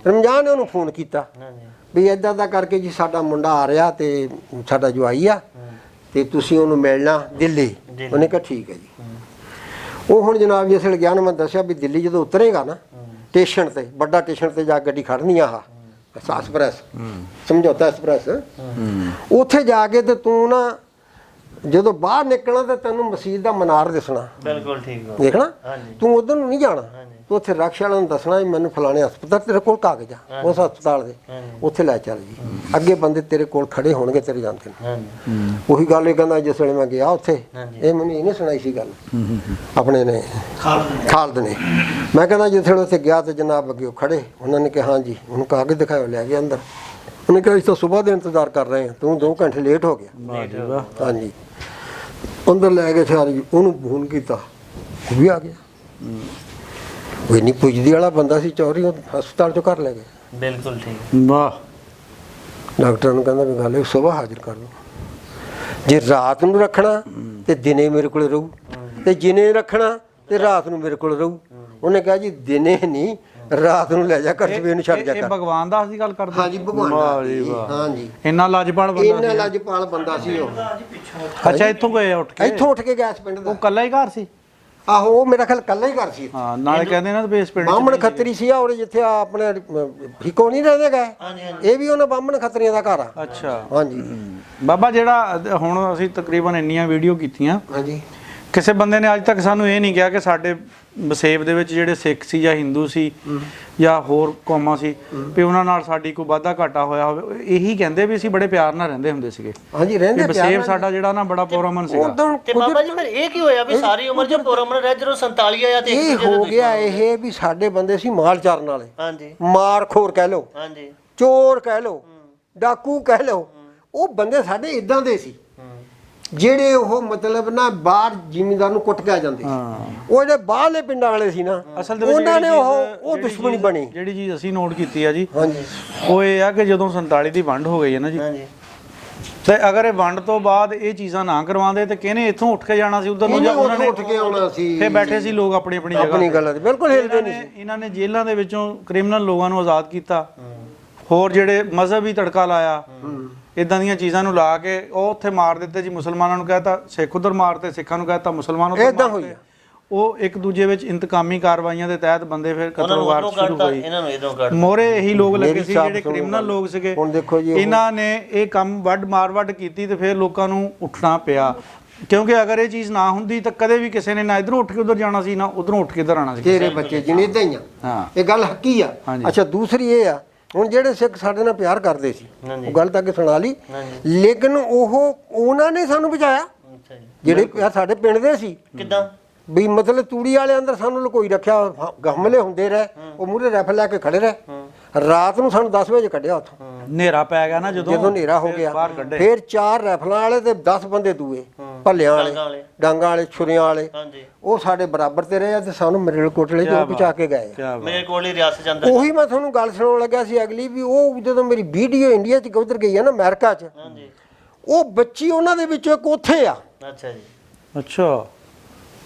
ਰਮਜ਼ਾਨ ਨੇ ਉਹਨੂੰ ਫੋਨ ਕੀਤਾ ਹਾਂਜੀ ਵੀ ਇਦਾਂ ਦਾ ਕਰਕੇ ਜੀ ਸਾਡਾ ਮੁੰਡਾ ਆ ਰਿਹਾ ਤੇ ਸਾਡਾ ਜਵਾਈ ਆ, ਤੇ ਤੁਸੀਂ ਉਹਨੂੰ ਮਿਲਣਾ ਦਿੱਲੀ। ਉਹਨੇ ਕਿਹਾ ਠੀਕ ਹੈ ਜੀ। ਉਹ ਹੁਣ ਜਨਾਬ ਜਿਸ ਵੇਲੇ ਗਿਆ ਨਾ, ਮੈਂ ਦੱਸਿਆ ਵੀ ਦਿੱਲੀ ਜਦੋਂ ਉਤਰੇਗਾ ਨਾ ਸਟੇਸ਼ਨ ਤੇ, ਵੱਡਾ ਸਟੇਸ਼ਨ ਤੇ ਜਾ ਕੇ ਗੱਡੀ ਖੜਨੀ ਆ ਐਕਸਪ੍ਰੈਸ, ਸਮਝੌਤਾ ਐਕਸਪ੍ਰੈਸ, ਉੱਥੇ ਜਾ ਕੇ ਤੇ ਤੂੰ ਨਾ ਜਦੋਂ ਬਾਹਰ ਨਿਕਲਣਾ ਤੇ ਤੈਨੂੰ ਮਸਜਿਦ ਦਾ ਮਨਾਰ ਦਿਸਣਾ, ਬਿਲਕੁਲ ਠੀਕ ਹੋ ਦੇਖਣਾ। ਹਾਂਜੀ ਤੂੰ ਉਧਰ ਨੂੰ ਨਹੀਂ ਜਾਣਾ, ਤੂੰ ਉੱਥੇ ਰਕਸ਼ਾ ਵਾਲਿਆਂ ਨੂੰ ਦੱਸਣਾ ਵੀ ਮੈਨੂੰ ਫਲਾਣੇ ਹਸਪਤਾਲ, ਤੇਰੇ ਕੋਲ ਕਾਗਜ਼ ਆ ਉਸ ਹਸਪਤਾਲ ਦੇ, ਉੱਥੇ ਲੈ ਚੱਲ ਜੀ। ਅੱਗੇ ਬੰਦੇ ਤੇਰੇ ਕੋਲ ਖੜੇ ਹੋਣਗੇ, ਤੇਰੇ ਜਾਂਦੇ ਨੇ। ਹਾਂਜੀ ਉਹੀ ਗੱਲ ਇਹ ਕਹਿੰਦਾ, ਜਿਸ ਵੇਲੇ ਮੈਂ ਗਿਆ ਉੱਥੇ, ਇਹ ਮੈਨੂੰ ਇਹਨੇ ਸੁਣਾਈ ਸੀ ਗੱਲ, ਆਪਣੇ ਨੇ ਖਾਲਦ ਨੇ। ਮੈਂ ਕਹਿੰਦਾ ਜਿਸ ਵੇਲੇ ਉੱਥੇ ਗਿਆ ਤੇ ਜਨਾਬ ਅੱਗੇ ਉਹ ਖੜੇ, ਉਹਨਾਂ ਨੇ ਕਿਹਾ ਹਾਂਜੀ। ਉਹਨੂੰ ਕਾਗਜ਼ ਦਿਖਾਇਆ, ਲੈ ਗਿਆ ਅੰਦਰ। ਉਹਨੇ ਕਿਹਾ ਅਸੀਂ ਤਾਂ ਸਵੇਰ ਦੇ ਇੰਤਜ਼ਾਰ ਕਰ ਰਹੇ ਹਾਂ, ਤੂੰ 2 ਘੰਟੇ ਲੇਟ ਹੋ ਗਿਆ। ਵਾਹ ਜੀ ਵਾਹ। ਹਾਂਜੀ, ਅੰਦਰ ਲੈ ਗਏ ਸਾਰੀ, ਉਹਨੂੰ ਫੋਨ ਕੀਤਾ, ਉਹ ਵੀ ਆ ਗਿਆ। ਉਹ ਇੰਨੀ ਪੁੱਜਦੀ ਵਾਲਾ ਬੰਦਾ ਸੀ, ਚੌਰੀ ਉਹ ਹਸਪਤਾਲ ਚੋਂ ਘਰ ਲੈ ਗਏ। ਬਿਲਕੁਲ ਠੀਕ ਵਾਹ। ਡਾਕਟਰ ਨੂੰ ਕਹਿੰਦਾ ਵੀ ਗੱਲ ਇਹ ਸਵੇਰ ਹਾਜ਼ਰ ਕਰ ਲਓ, ਜੇ ਰਾਤ ਨੂੰ ਰੱਖਣਾ ਤੇ ਦਿਨੇ ਮੇਰੇ ਕੋਲ ਰਹੂ, ਤੇ ਦਿਨੇ ਰੱਖਣਾ ਤੇ ਰਾਤ ਨੂੰ ਮੇਰੇ ਕੋਲ ਰਹੂ। ਉਹਨੇ ਕਿਹਾ ਜੀ ਦਿਨੇ ਨਹੀਂ, ਰਾਤ ਨੂੰ ਲੈ ਜਾ ਘਰ, ਸਵੇਰ ਨੂੰ ਛੱਡ ਜਾ ਇਹ ਕਰ। ਭਗਵਾਨ ਦਾਸ ਦੀ ਗੱਲ ਕਰਦੇ? ਹਾਂਜੀ ਭਗਵਾਨ ਵਾਹ ਦਾਸ ਜੀ ਜੀ, ਵਾਹ। ਹਾਂਜੀ। ਇੰਨਾ ਲਾਜਪਾਲ ਬੰਦਾ ਇੰਨਾ ਲਾਜਪਾਲ ਬੰਦਾ ਸੀ ਉਹ। ਅੱਛਾ, ਇੱਥੋਂ ਗਏ ਉੱਠ ਕੇ? ਇੱਥੋਂ ਉੱਠ ਕੇ ਗਿਆ ਇਸ ਪਿੰਡ ਉਹ ਦਾ। ਕੱਲਾ ਹੀ ਘਰ ਸੀ? ਆਹੋ, ਉਹ ਮੇਰਾ ਖਿਆਲ ਕੱਲਾ ਹੀ ਘਰ ਸੀ। ਹਾਂ, ਨਾਲੇ ਕਹਿੰਦੇ ਨਾ ਵੀ ਇਸ ਪਿੰਡ ਬਾਹਮਣ ਖੱਤਰੀ ਸੀ ਔਰ ਜਿੱਥੇ ਆਪਣੇ ਫਿਕੋ ਨਹੀਂ ਰਹਿੰਦੇ ਗਏ, ਇਹ ਵੀ ਉਹਨਾਂ ਬਾਹਮਣ ਖੱਤਰੀਆਂ ਦਾ ਘਰ ਆ। ਅੱਛਾ ਹਾਂਜੀ ਬਾਬਾ, ਜਿਹੜਾ ਹੁਣ ਅਸੀਂ ਤਕਰੀਬਨ ਇੰਨੀਆਂ ਵੀਡੀਓ ਕੀਤੀਆਂ, ਹਾਂਜੀ। ਕਿਸੇ ਬੰਦੇ ਨੇ ਅੱਜ ਤੱਕ ਸਾਨੂੰ ਇਹ ਨਹੀਂ ਕਿਹਾ ਕਿ ਸਾਡੇ ਵਸੇਬ ਦੇ ਵਿੱਚ ਜਿਹੜੇ ਸਿੱਖ ਸੀ ਜਾਂ ਹਿੰਦੂ ਸੀ ਜਾਂ ਹੋਰ ਕੌਮਾਂ ਸੀ ਵੀ ਉਹਨਾਂ ਨਾਲ ਸਾਡੀ ਕੋਈ ਵਾਧਾ ਘਾਟਾ ਹੋਇਆ ਹੋਵੇ। ਇਹੀ ਕਹਿੰਦੇ ਵੀ ਅਸੀਂ ਬੜੇ ਪਿਆਰ ਨਾਲ ਰਹਿੰਦੇ ਹੁੰਦੇ ਸੀਗੇ। ਹਾਂਜੀ, ਰਹਿੰਦੇ ਵੀ ਵਸੇਬ ਸਾਡਾ ਜਿਹੜਾ ਨਾ ਬੜਾ ਪੁਰਅਮਨ ਸੀਗਾ। ਤੇ ਬਾਬਾ ਜੀ ਫਿਰ ਇਹ ਕੀ ਹੋਇਆ ਵੀ ਸਾਰੀ ਉਮਰ ਚ ਪੁਰਮਨ ਰਹਿ, ਜਦੋਂ 47 ਆਇਆ ਤੇ ਇਹ ਹੋ ਗਿਆ ਇਹ ਵੀ ਸਾਡੇ ਬੰਦੇ ਸੀ ਮਾਲ ਚਾਰਨ ਵਾਲੇ, ਹਾਂਜੀ ਮਾਰਖੋਰ ਕਹਿ ਲਓ, ਹਾਂਜੀ ਚੋਰ ਕਹਿ ਲਓ, ਡਾਕੂ ਕਹਿ ਲਓ। ਉਹ ਬੰਦੇ ਸਾਡੇ ਇਦਾਂ ਦੇ ਸੀ ਜਿਹੜੇ ਉਹ ਮਤਲਬ ਨਾ ਬਾਹਰ ਜ਼ਿਮੀਂਦਾਰ ਨੂੰ ਕੁੱਟ ਕੇ ਆ ਜਾਂਦੇ। ਉਹ ਜਿਹੜੇ ਬਾਹਰਲੇ ਪਿੰਡਾਂ ਵਾਲੇ ਸੀ ਨਾ, ਅਸਲ ਦੇ ਵਿੱਚ ਉਹਨਾਂ ਨੇ ਉਹ ਦੁਸ਼ਮਣੀ ਬਣੀ। ਜਿਹੜੀ ਚੀਜ਼ ਅਸੀਂ ਨੋਟ ਕੀਤੀ ਆ ਜੀ, ਹਾਂਜੀ, ਉਹ ਇਹ ਆ ਕਿ ਜਦੋਂ 47 ਦੀ ਵੰਡ ਹੋ ਗਈ ਹੈ ਨਾ ਜੀ, ਹਾਂਜੀ ਤੇ ਅਗਰ ਇਹ ਵੰਡ ਤੋਂ ਬਾਅਦ ਇਹ ਚੀਜ਼ਾਂ ਨਾ ਕਰਵਾਉਂਦੇ ਤੇ ਕਿਹਨੇ ਇੱਥੋਂ ਉੱਠ ਕੇ ਜਾਣਾ ਸੀ ਉਧਰ ਨੂੰ, ਜਾਂ ਉਹਨਾਂ ਨੇ ਉੱਠ ਕੇ ਆਉਣਾ ਸੀ। ਫੇ ਬੈਠੇ ਸੀ ਲੋਕ ਆਪਣੀ ਆਪਣੀ ਜਗ੍ਹਾ ਆਪਣੀ ਗੱਲ ਤੇ ਬਿਲਕੁਲ ਹਿਲਦੇ ਨਹੀਂ ਸੀ। ਇਹਨਾਂ ਨੇ ਜੇਲ੍ਹਾਂ ਦੇ ਵਿੱਚੋਂ ਕ੍ਰਿਮੀਨਲ ਲੋਕਾਂ ਨੂੰ ਆਜ਼ਾਦ ਕੀਤਾ, ਹੋਰ ਜਿਹੜੇ ਮਜ਼ਹਬੀ ਤੜਕਾ ਲਾਇਆ, ਇਦਾਂ ਦੀਆਂ ਚੀਜ਼ਾਂ ਨੂੰ ਲਾ ਕੇ ਉਹ ਉੱਥੇ ਮਾਰ ਦਿੱਤੇ ਜੀ। ਮੁਸਲਮਾਨਾਂ ਨੂੰ ਕਹਿਤਾ ਸਿੱਖ ਉਧਰ ਮਾਰਤੇ, ਸਿੱਖਾਂ ਨੂੰ ਕਹਿਤਾ ਮੁਸਲਮਾਨ ਉੱਧਰ ਏਦਾਂ ਮਾਰਤੇ। ਹੋਈ ਆ। ਉਹ ਇੱਕ ਦੂਜੇ ਵਿੱਚ ਇੰਤਕਾਮੀ ਕਾਰਵਾਈਆਂ ਦੇ ਤਹਿਤ ਬੰਦੇ ਫਿਰ ਕਤਲਵਾਰ ਸ਼ੁਰੂ ਹੋਈ। ਇਹਨਾਂ ਨੂੰ ਇਧਰੋਂ ਕੱਢ ਮੋਰੇ ਇਹੀ ਲੋਕ ਲੱਗੇ ਸੀ ਜਿਹੜੇ ਕ੍ਰਿਮੀਨਲ ਲੋਕ ਸੀਗੇ। ਹੁਣ ਦੇਖੋ ਜੀ, ਇਹਨਾਂ ਨੇ ਇਹ ਕੰਮ ਵੱਢ ਕੀਤੀ ਤੇ ਫਿਰ ਲੋਕਾਂ ਨੂੰ ਉੱਠਣਾ ਪਿਆ, ਕਿਉਂਕਿ ਅਗਰ ਇਹ ਚੀਜ਼ ਨਾ ਹੁੰਦੀ ਤਾਂ ਕਦੇ ਵੀ ਕਿਸੇ ਨੇ ਨਾ ਇਧਰੋਂ ਉੱਠ ਕੇ ਉਧਰ ਜਾਣਾ ਸੀ, ਨਾ ਉਧਰੋਂ ਉੱਠ ਕੇ ਇਧਰ ਆਣਾ ਸੀ। ਤੇਰੇ ਬੱਚੇ ਜਿਵੇਂ ਇਦਾਂ ਹੀ ਆ। ਹਾਂ, ਇਹ ਗੱਲ ਹੱਕੀ ਆ। ਅੱਛਾ, ਦੂਸਰੀ ਇਹ ਆ, ਹੁਣ ਜਿਹੜੇ ਸਿੱਖ ਸਾਡੇ ਨਾਲ ਪਿਆਰ ਕਰਦੇ ਸੀ, ਉਹ ਗੱਲ ਤਾਂ ਅੱਗੇ ਸੁਣਾ ਲਈ, ਲੇਕਿਨ ਉਹਨਾਂ ਨੇ ਸਾਨੂੰ ਬਚਾਇਆ। ਅੱਛਾ ਜੀ, ਜਿਹੜੇ ਸਾਡੇ ਪਿੰਡ ਦੇ ਸੀ, ਕਿੱਦਾਂ ਵੀ ਮਤਲਬ ਤੂੜੀ ਵਾਲੇ ਅੰਦਰ ਸਾਨੂੰ ਲੁਕੋਈ ਰੱਖਿਆ, ਹਮਲੇ ਹੁੰਦੇ ਰਹੇ, ਉਹ ਮੂਹਰੇ ਰਾਈਫਲ ਲੈ ਕੇ ਖੜੇ ਰਹੇ। ਰਾਤ ਨੂੰ ਸਾਨੂੰ 10 ਵਜੇ ਕੱਢਿਆ ਉੱਥੋਂ, ਹਨੇਰਾ ਪੈ ਗਿਆ ਨਾ ਜਦੋਂ ਹਨੇਰਾ ਹੋ ਗਿਆ। ਬਾਹਰ ਕੱਢੇ। ਫਿਰ 4 ਰਾਈਫਲਾਂ ਵਾਲੇ ਤੇ 10 ਬੰਦੇ ਦੂਏ, ਭੱਲਿਆਂ ਡਾਂਗਾਂ ਵਾਲੇ ਵਾਲੇ। ਡਾਂਗਾਂ ਵਾਲੇ ਛੁਰੀਆਂ ਵਾਲੇ ਹਾਂਜੀ ਉਹ ਸਾਡੇ ਬਰਾਬਰ ਤੇ ਰਹੇ ਆ ਤੇ ਸਾਨੂੰ ਮਰੇਲਕੋਟਲੇ ਕਿਆ ਤੋਂ ਪਹੁੰਚਾ ਕੇ ਗਏ ਕਿਆ ਬਾਤ। ਮੇਰੇ ਕੋਲ ਹੀ ਰਿਆਸਤ ਜਾਂਦਾ ਉਹੀ ਮੈਂ ਤੁਹਾਨੂੰ ਗੱਲ ਸੁਣਾਉਣ ਲੱਗਾ ਸੀ ਅਗਲੀ ਵੀ ਉਹ ਜਦੋਂ ਮੇਰੀ ਵੀਡੀਓ ਇੰਡੀਆ 'ਚ ਉਧਰ ਗਈ ਆ ਨਾ ਅਮਰੀਕਾ 'ਚ ਹਾਂਜੀ ਉਹ ਬੱਚੀ ਉਹਨਾਂ ਦੇ ਵਿੱਚੋਂ ਇੱਕ ਉੱਥੇ ਆ ਅੱਛਾ ਜੀ ਅੱਛਾ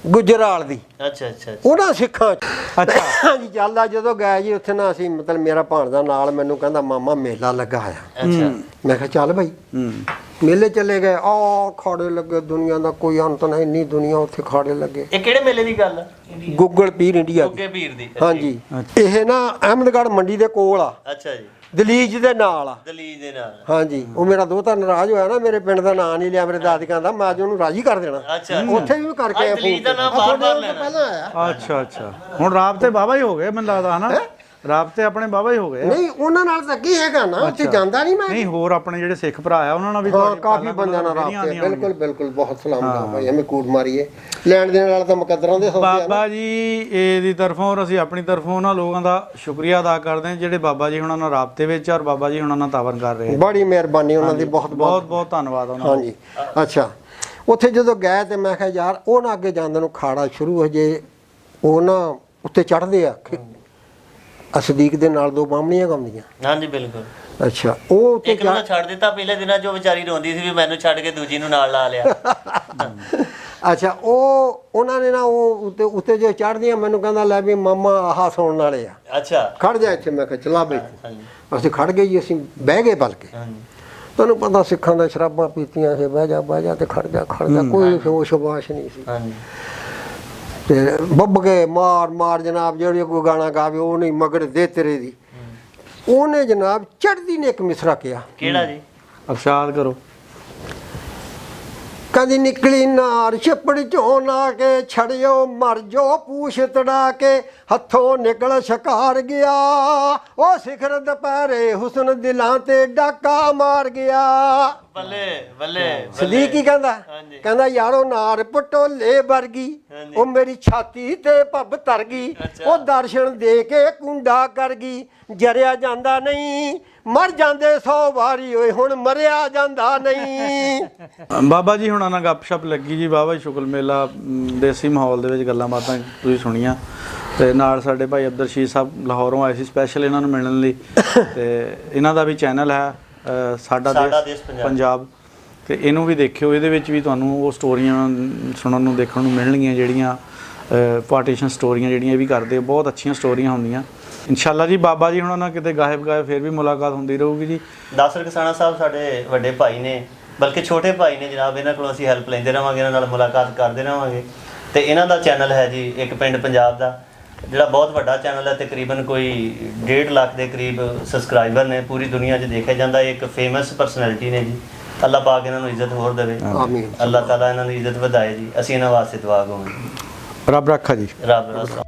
ਗੁਜਰਾਲ ਦੀ ਅੱਛਾ ਅੱਛਾ ਉਹਨਾਂ ਸਿੱਖਾਂ 'ਚ ਅੱਛਾ ਹਾਂਜੀ ਚੱਲਦਾ ਜਦੋਂ ਗਏ ਜੀ ਉੱਥੇ ਨਾ ਅਸੀਂ ਮਤਲਬ ਮੇਰਾ ਭਾਣਜਾ ਨਾਲ ਮੈਨੂੰ ਕਹਿੰਦਾ ਮਾਮਾ ਮੇਲਾ ਲੱਗਾ ਆ ਅੱਛਾ ਮੈਂ ਕਿਹਾ ਚੱਲ ਭਾਈ ਹੂੰ ਮੇਲੇ ਚਲੇ ਗਏ ਆ ਖਾੜੇ ਲੱਗੇ ਦੁਨੀਆ ਦਾ ਕੋਈ ਅੰਤ ਨਹੀਂ ਇੰਨੀ ਦੁਨੀਆ ਉੱਥੇ ਖਾੜੇ ਲੱਗੇ ਇਹ ਕਿਹੜੇ ਮੇਲੇ ਦੀ ਗੱਲ ਆ ਗੁੱਗਲ ਪੀਰ ਇੰਡੀਆ ਦੀ ਗੁੱਗੇ ਪੀਰ ਦੀ ਹਾਂਜੀ ਇਹ ਨਾ ਅਹਿਮਦਗੜ੍ਹ ਮੰਡੀ ਦੇ ਕੋਲ ਆ ਅੱਛਾ ਜੀ ਦਲੀਜ ਦੇ ਨਾਲ ਆ ਦਲੀਜ ਦੇ ਨਾਲ ਹਾਂਜੀ ਉਹ ਮੇਰਾ ਦੋਤਾ ਨਾਰਾਜ਼ ਹੋਇਆ ਨਾ ਮੇਰੇ ਪਿੰਡ ਦਾ ਨਾਂ ਨਹੀਂ ਲਿਆ ਮੇਰੇ ਦਾਦਕਿਆਂ ਦਾ ਮੈਂ ਅੱਜ ਉਹਨੂੰ ਰਾਜੀ ਕਰ ਦੇਣਾ ਅੱਛਾ ਉੱਥੇ ਵੀ ਕਰਕੇ ਆਇਆ ਦਲੀਜ ਦਾ ਨਾਮ ਫੋਨ ਬਾਰ-ਬਾਰ ਲੈਣਾ ਪਹਿਲਾਂ ਆਇਆ ਅੱਛਾ ਅੱਛਾ ਹੁਣ ਰਾਬਤੇ ਬਾਬਾ ਹੀ ਹੋ ਗਏ ਮੈਨੂੰ ਲੱਗਦਾ ਹਨਾ ਰਾਬਤੇ ਆਪਣੇ ਬਾਬਾ ਹੀ ਹੋ ਗਏ ਆ। ਨਹੀਂ ਉਹਨਾਂ ਨਾਲ ਤਾਂ ਅੱਗੇ ਹੈਗਾ ਨਾ ਉੱਥੇ ਜਾਂਦਾ ਨਹੀਂ ਮੈਂ ਨਹੀਂ ਹੋਰ ਆਪਣੇ ਜਿਹੜੇ ਸਿੱਖ ਭਰਾ ਆ ਉਹਨਾਂ ਨਾਲ ਵੀ ਹਾਂ ਤੁਹਾਡੀ ਕਾਫੀ ਪਹਿਲਾਂ ਬੰਦਿਆਂ ਨਾਲ ਜਿਹੜੀਆਂ ਰਾਬਤੇ ਆਉਂਦੀਆਂ ਬਿਲਕੁਲ ਬਿਲਕੁਲ ਬਹੁਤ ਸਲਾਮਤ ਭਾਈ ਐਵੇਂ ਕੂੜ ਮਾਰੀਏ ਲੈਣ ਦੇਣ ਵਾਲਾ ਤਾਂ ਮੁਕੱਦਰਾਂ ਦੇ ਸੌਦੇ ਆ ਨਾ ਬਾਬਾ ਜੀ ਇਹਦੀ ਤਰਫੋਂ ਔਰ ਅਸੀਂ ਆਪਣੀ ਤਰਫੋਂ ਉਹਨਾਂ ਲੋਕਾਂ ਦਾ ਸ਼ੁਕਰੀਆ ਅਦਾ ਕਰਦੇ ਹਾਂ ਜਿਹੜੇ ਬਾਬਾ ਜੀ ਹੁਣਾਂ ਨਾਲ ਰਾਬਤੇ ਵਿੱਚ ਆ ਔਰ ਬਾਬਾ ਜੀ ਹੁਣਾਂ ਨਾਲ ਤਾਵਨ ਕਰ ਰਹੇ ਆ। ਬੜੀ ਮਿਹਰਬਾਨੀ ਉਹਨਾਂ ਦੀ ਬਹੁਤ ਬਹੁਤ ਬਹੁਤ ਧੰਨਵਾਦ ਉਹਨਾਂ ਦਾ। ਹਾਂਜੀ ਅੱਛਾ ਉੱਥੇ ਜਦੋਂ ਗਏ ਤੇ ਮੈਂ ਕਿਹਾ ਯਾਰ ਉਹ ਨਾ ਅੱਗੇ ਜਾਂਦੇ ਨੂੰ ਖਾੜਾ ਸ਼ੁਰੂ ਹੋ ਜੇ ਉਹ ਨਾ ਉੱਤੇ ਚੜ੍ਹਦੇ ਆ ਅਸਦੀਕ ਦੇ ਨਾਲ ਦੋ ਬਾਹਮਣੀਆਂ ਗਾਉਂਦੀਆਂ ਹਾਂਜੀ ਬਿਲਕੁਲ ਅੱਛਾ ਉਹ ਉੱਤੇ ਇੱਕ ਨੂੰ ਤਾਂ ਛੱਡ ਦਿੱਤਾ ਪਹਿਲੇ ਦਿਨਾਂ ਜੋ ਵਿਚਾਰੀ ਰੋਂਦੀ ਸੀ ਵੀ ਮੈਨੂੰ ਛੱਡ ਕੇ ਦੂਜੀ ਨੂੰ ਨਾਲ ਲਾ ਲਿਆ ਅੱਛਾ ਉਹ ਉਹਨਾਂ ਨੇ ਨਾ ਉਹ ਉੱਤੇ ਜੋ ਚੜ੍ਹਦੀਆਂ ਮੈਨੂੰ ਕਹਿੰਦਾ ਲੈ ਵੀ ਮਾਮਾ ਆਹ ਸੁਣਨ ਵਾਲੇ ਆ ਅੱਛਾ ਖੜ ਜਾ ਇੱਥੇ ਮੈਂ ਕਿਹਾ ਚਲਾ ਬਈ ਹਾਂਜੀ ਅਸੀਂ ਖੜ ਗਏ ਜੀ ਅਸੀਂ ਬਹਿ ਗਏ ਬਲਕਿ ਹਾਂਜੀ ਤੁਹਾਨੂੰ ਪਤਾ ਸਿੱਖਾਂ ਦਾ ਸ਼ਰਾਬਾਂ ਪੀਤੀਆਂ ਸੀ ਬਹਿ ਜਾ ਤੇ ਖੜ ਜਾ ਕੋਈ ਹੋਸ਼ ਵਾਸ਼ ਨਹੀਂ ਸੀ ਹਾਂਜੀ ਤੇ ਬੱਬ ਗਏ ਮਾਰ ਜਨਾਬ ਜਿਹੜੀ ਕੋਈ ਗਾਣਾ ਗਾਵੇ ਉਹ ਨਹੀਂ ਮਗਰ ਦੇ ਤੇਰੇ ਦੀ ਉਹਨੇ ਜਨਾਬ ਚੜ੍ਹਦੀ ਨੇ ਇੱਕ ਮਿਸਰਾ ਕਿਹਾ ਕਿਹੜਾ ਜੀ ਅਰਸ਼ਾਦ ਕਰੋ। ਕਹਿੰਦੀ ਨਿਕਲੀ ਨਾਰ ਛੱਪੜ ਚੋਂ ਨਾ ਕੇ ਛੜਿਓ ਮਰ ਜੋ ਪੂਛ ਤੜਾ ਕੇ ਹੱਥੋਂ ਨਿਕਲ ਸ਼ਿਕਾਰ ਗਿਆ ਉਹ ਸਿਖਰ ਦੁਪਹਿਰੇ ਹੁਸਨ ਦਿਲਾਂ ਤੇ ਡਾਕਾ ਮਾਰ ਗਿਆ ਬੱਲੇ ਬੱਲੇ ਸਦੀਕ ਹੀ ਕਹਿੰਦਾ ਹਾਂਜੀ। ਕਹਿੰਦਾ ਯਾਰੋ ਨਾਰ ਪਟੋਲੇ ਵਰਗੀ ਹਾਂਜੀ। ਉਹ ਮੇਰੀ ਛਾਤੀ ਤੇ ਭੱਬ ਧਰ ਗਈ ਅੱਛਾ। ਉਹ ਦਰਸ਼ਨ ਦੇ ਕੇ ਕੁੰਡਾ ਕਰ ਗਈ ਜਰਿਆ ਜਾਂਦਾ ਨਹੀਂ ਮਰ ਜਾਂਦੇ 100 ਵਾਰੀ ਓਏ ਹੁਣ ਮਰਿਆ ਜਾਂਦਾ ਨਹੀਂ ਬਾਬਾ ਜੀ ਹੁਣਾਂ ਨਾਲ ਗੱਪਸ਼ਪ ਲੱਗੀ ਜੀ ਬਾਬਾ ਜੀ ਸ਼ੁਕਲ ਮੇਲਾ ਦੇਸੀ ਮਾਹੌਲ ਦੇ ਵਿੱਚ ਗੱਲਾਂ ਬਾਤਾਂ ਤੁਸੀਂ ਸੁਣੀਆਂ ਤੇ ਨਾਲ ਸਾਡੇ ਭਾਈ ਅਬਦਰ ਰਸ਼ੀਦ ਸਾਹਿਬ ਲਾਹੌਰੋਂ ਆਏ ਸੀ ਸਪੈਸ਼ਲ ਇਹਨਾਂ ਨੂੰ ਮਿਲਣ ਲਈ ਤੇ ਇਹਨਾਂ ਦਾ ਵੀ ਚੈਨਲ ਹੈ ਸਾਡਾ ਦੇਸ਼ ਪੰਜਾਬ ਤੇ ਇਹਨੂੰ ਵੀ ਦੇਖਿਓ ਇਹਦੇ ਵਿੱਚ ਵੀ ਤੁਹਾਨੂੰ ਉਹ ਸਟੋਰੀਆਂ ਸੁਣਨ ਨੂੰ ਦੇਖਣ ਨੂੰ ਮਿਲਣਗੀਆਂ ਜਿਹੜੀਆਂ ਪਾਰਟੀਸ਼ਨ ਸਟੋਰੀਆਂ ਜਿਹੜੀਆਂ ਇਹ ਵੀ ਕਰਦੇ ਬਹੁਤ ਅੱਛੀਆਂ ਸਟੋਰੀਆਂ ਹੁੰਦੀਆਂ ਇਨਸ਼ਾਅੱਲਾ ਜੀ ਬਾਬਾ ਜੀ ਹੁਣਾਂ ਨਾਲ ਕਿਤੇ ਗਾਇਬ ਫਿਰ ਵੀ ਮੁਲਾਕਾਤ ਹੁੰਦੀ ਰਹੂਗੀ ਜੀ। ਦਾਸਰ ਕਿਸਾਨਾ ਸਾਹਿਬ ਸਾਡੇ ਵੱਡੇ ਭਾਈ ਨੇ ਬਲਕਿ ਛੋਟੇ ਭਾਈ ਨੇ ਜਨਾਬ ਇਹਨਾਂ ਕੋਲੋਂ ਅਸੀਂ ਹੈਲਪ ਲੈਂਦੇ ਰਹਾਂਗੇ ਇਹਨਾਂ ਨਾਲ ਮੁਲਾਕਾਤ ਕਰਦੇ ਰਹਾਂਗੇ ਤੇ ਇਹਨਾਂ ਦਾ ਚੈਨਲ ਹੈ ਜੀ ਇੱਕ ਪਿੰਡ ਪੰਜਾਬ ਦਾ ਜਿਹੜਾ ਬਹੁਤ ਵੱਡਾ ਚੈਨਲ ਹੈ ਤਕਰੀਬਨ ਕੋਈ 1.5 ਲੱਖ ਦੇ ਕਰੀਬ ਸਬਸਕ੍ਰਾਈਬਰ ਨੇ ਪੂਰੀ ਦੁਨੀਆ 'ਚ ਦੇਖਿਆ ਜਾਂਦਾ ਇੱਕ ਫੇਮਸ ਪਰਸਨੈਲਿਟੀ ਨੇ ਜੀ ਅੱਲਾਹ ਪਾਕ ਇਹਨਾਂ ਨੂੰ ਇੱਜ਼ਤ ਹੋਰ ਦੇਵੇ ਆਮੀਨ ਅੱਲਾਹ ਤਾਲਾ ਇਹਨਾਂ ਨੂੰ ਇੱਜ਼ਤ ਵਧਾਏ ਜੀ ਅਸੀਂ ਇਹਨਾਂ ਵਾਸਤੇ ਦੁਆ ਕਰਾਂਗੇ ਰੱਬ ਰੱਖਾ ਜੀ। ਰੱਬ ਰੱਖਾ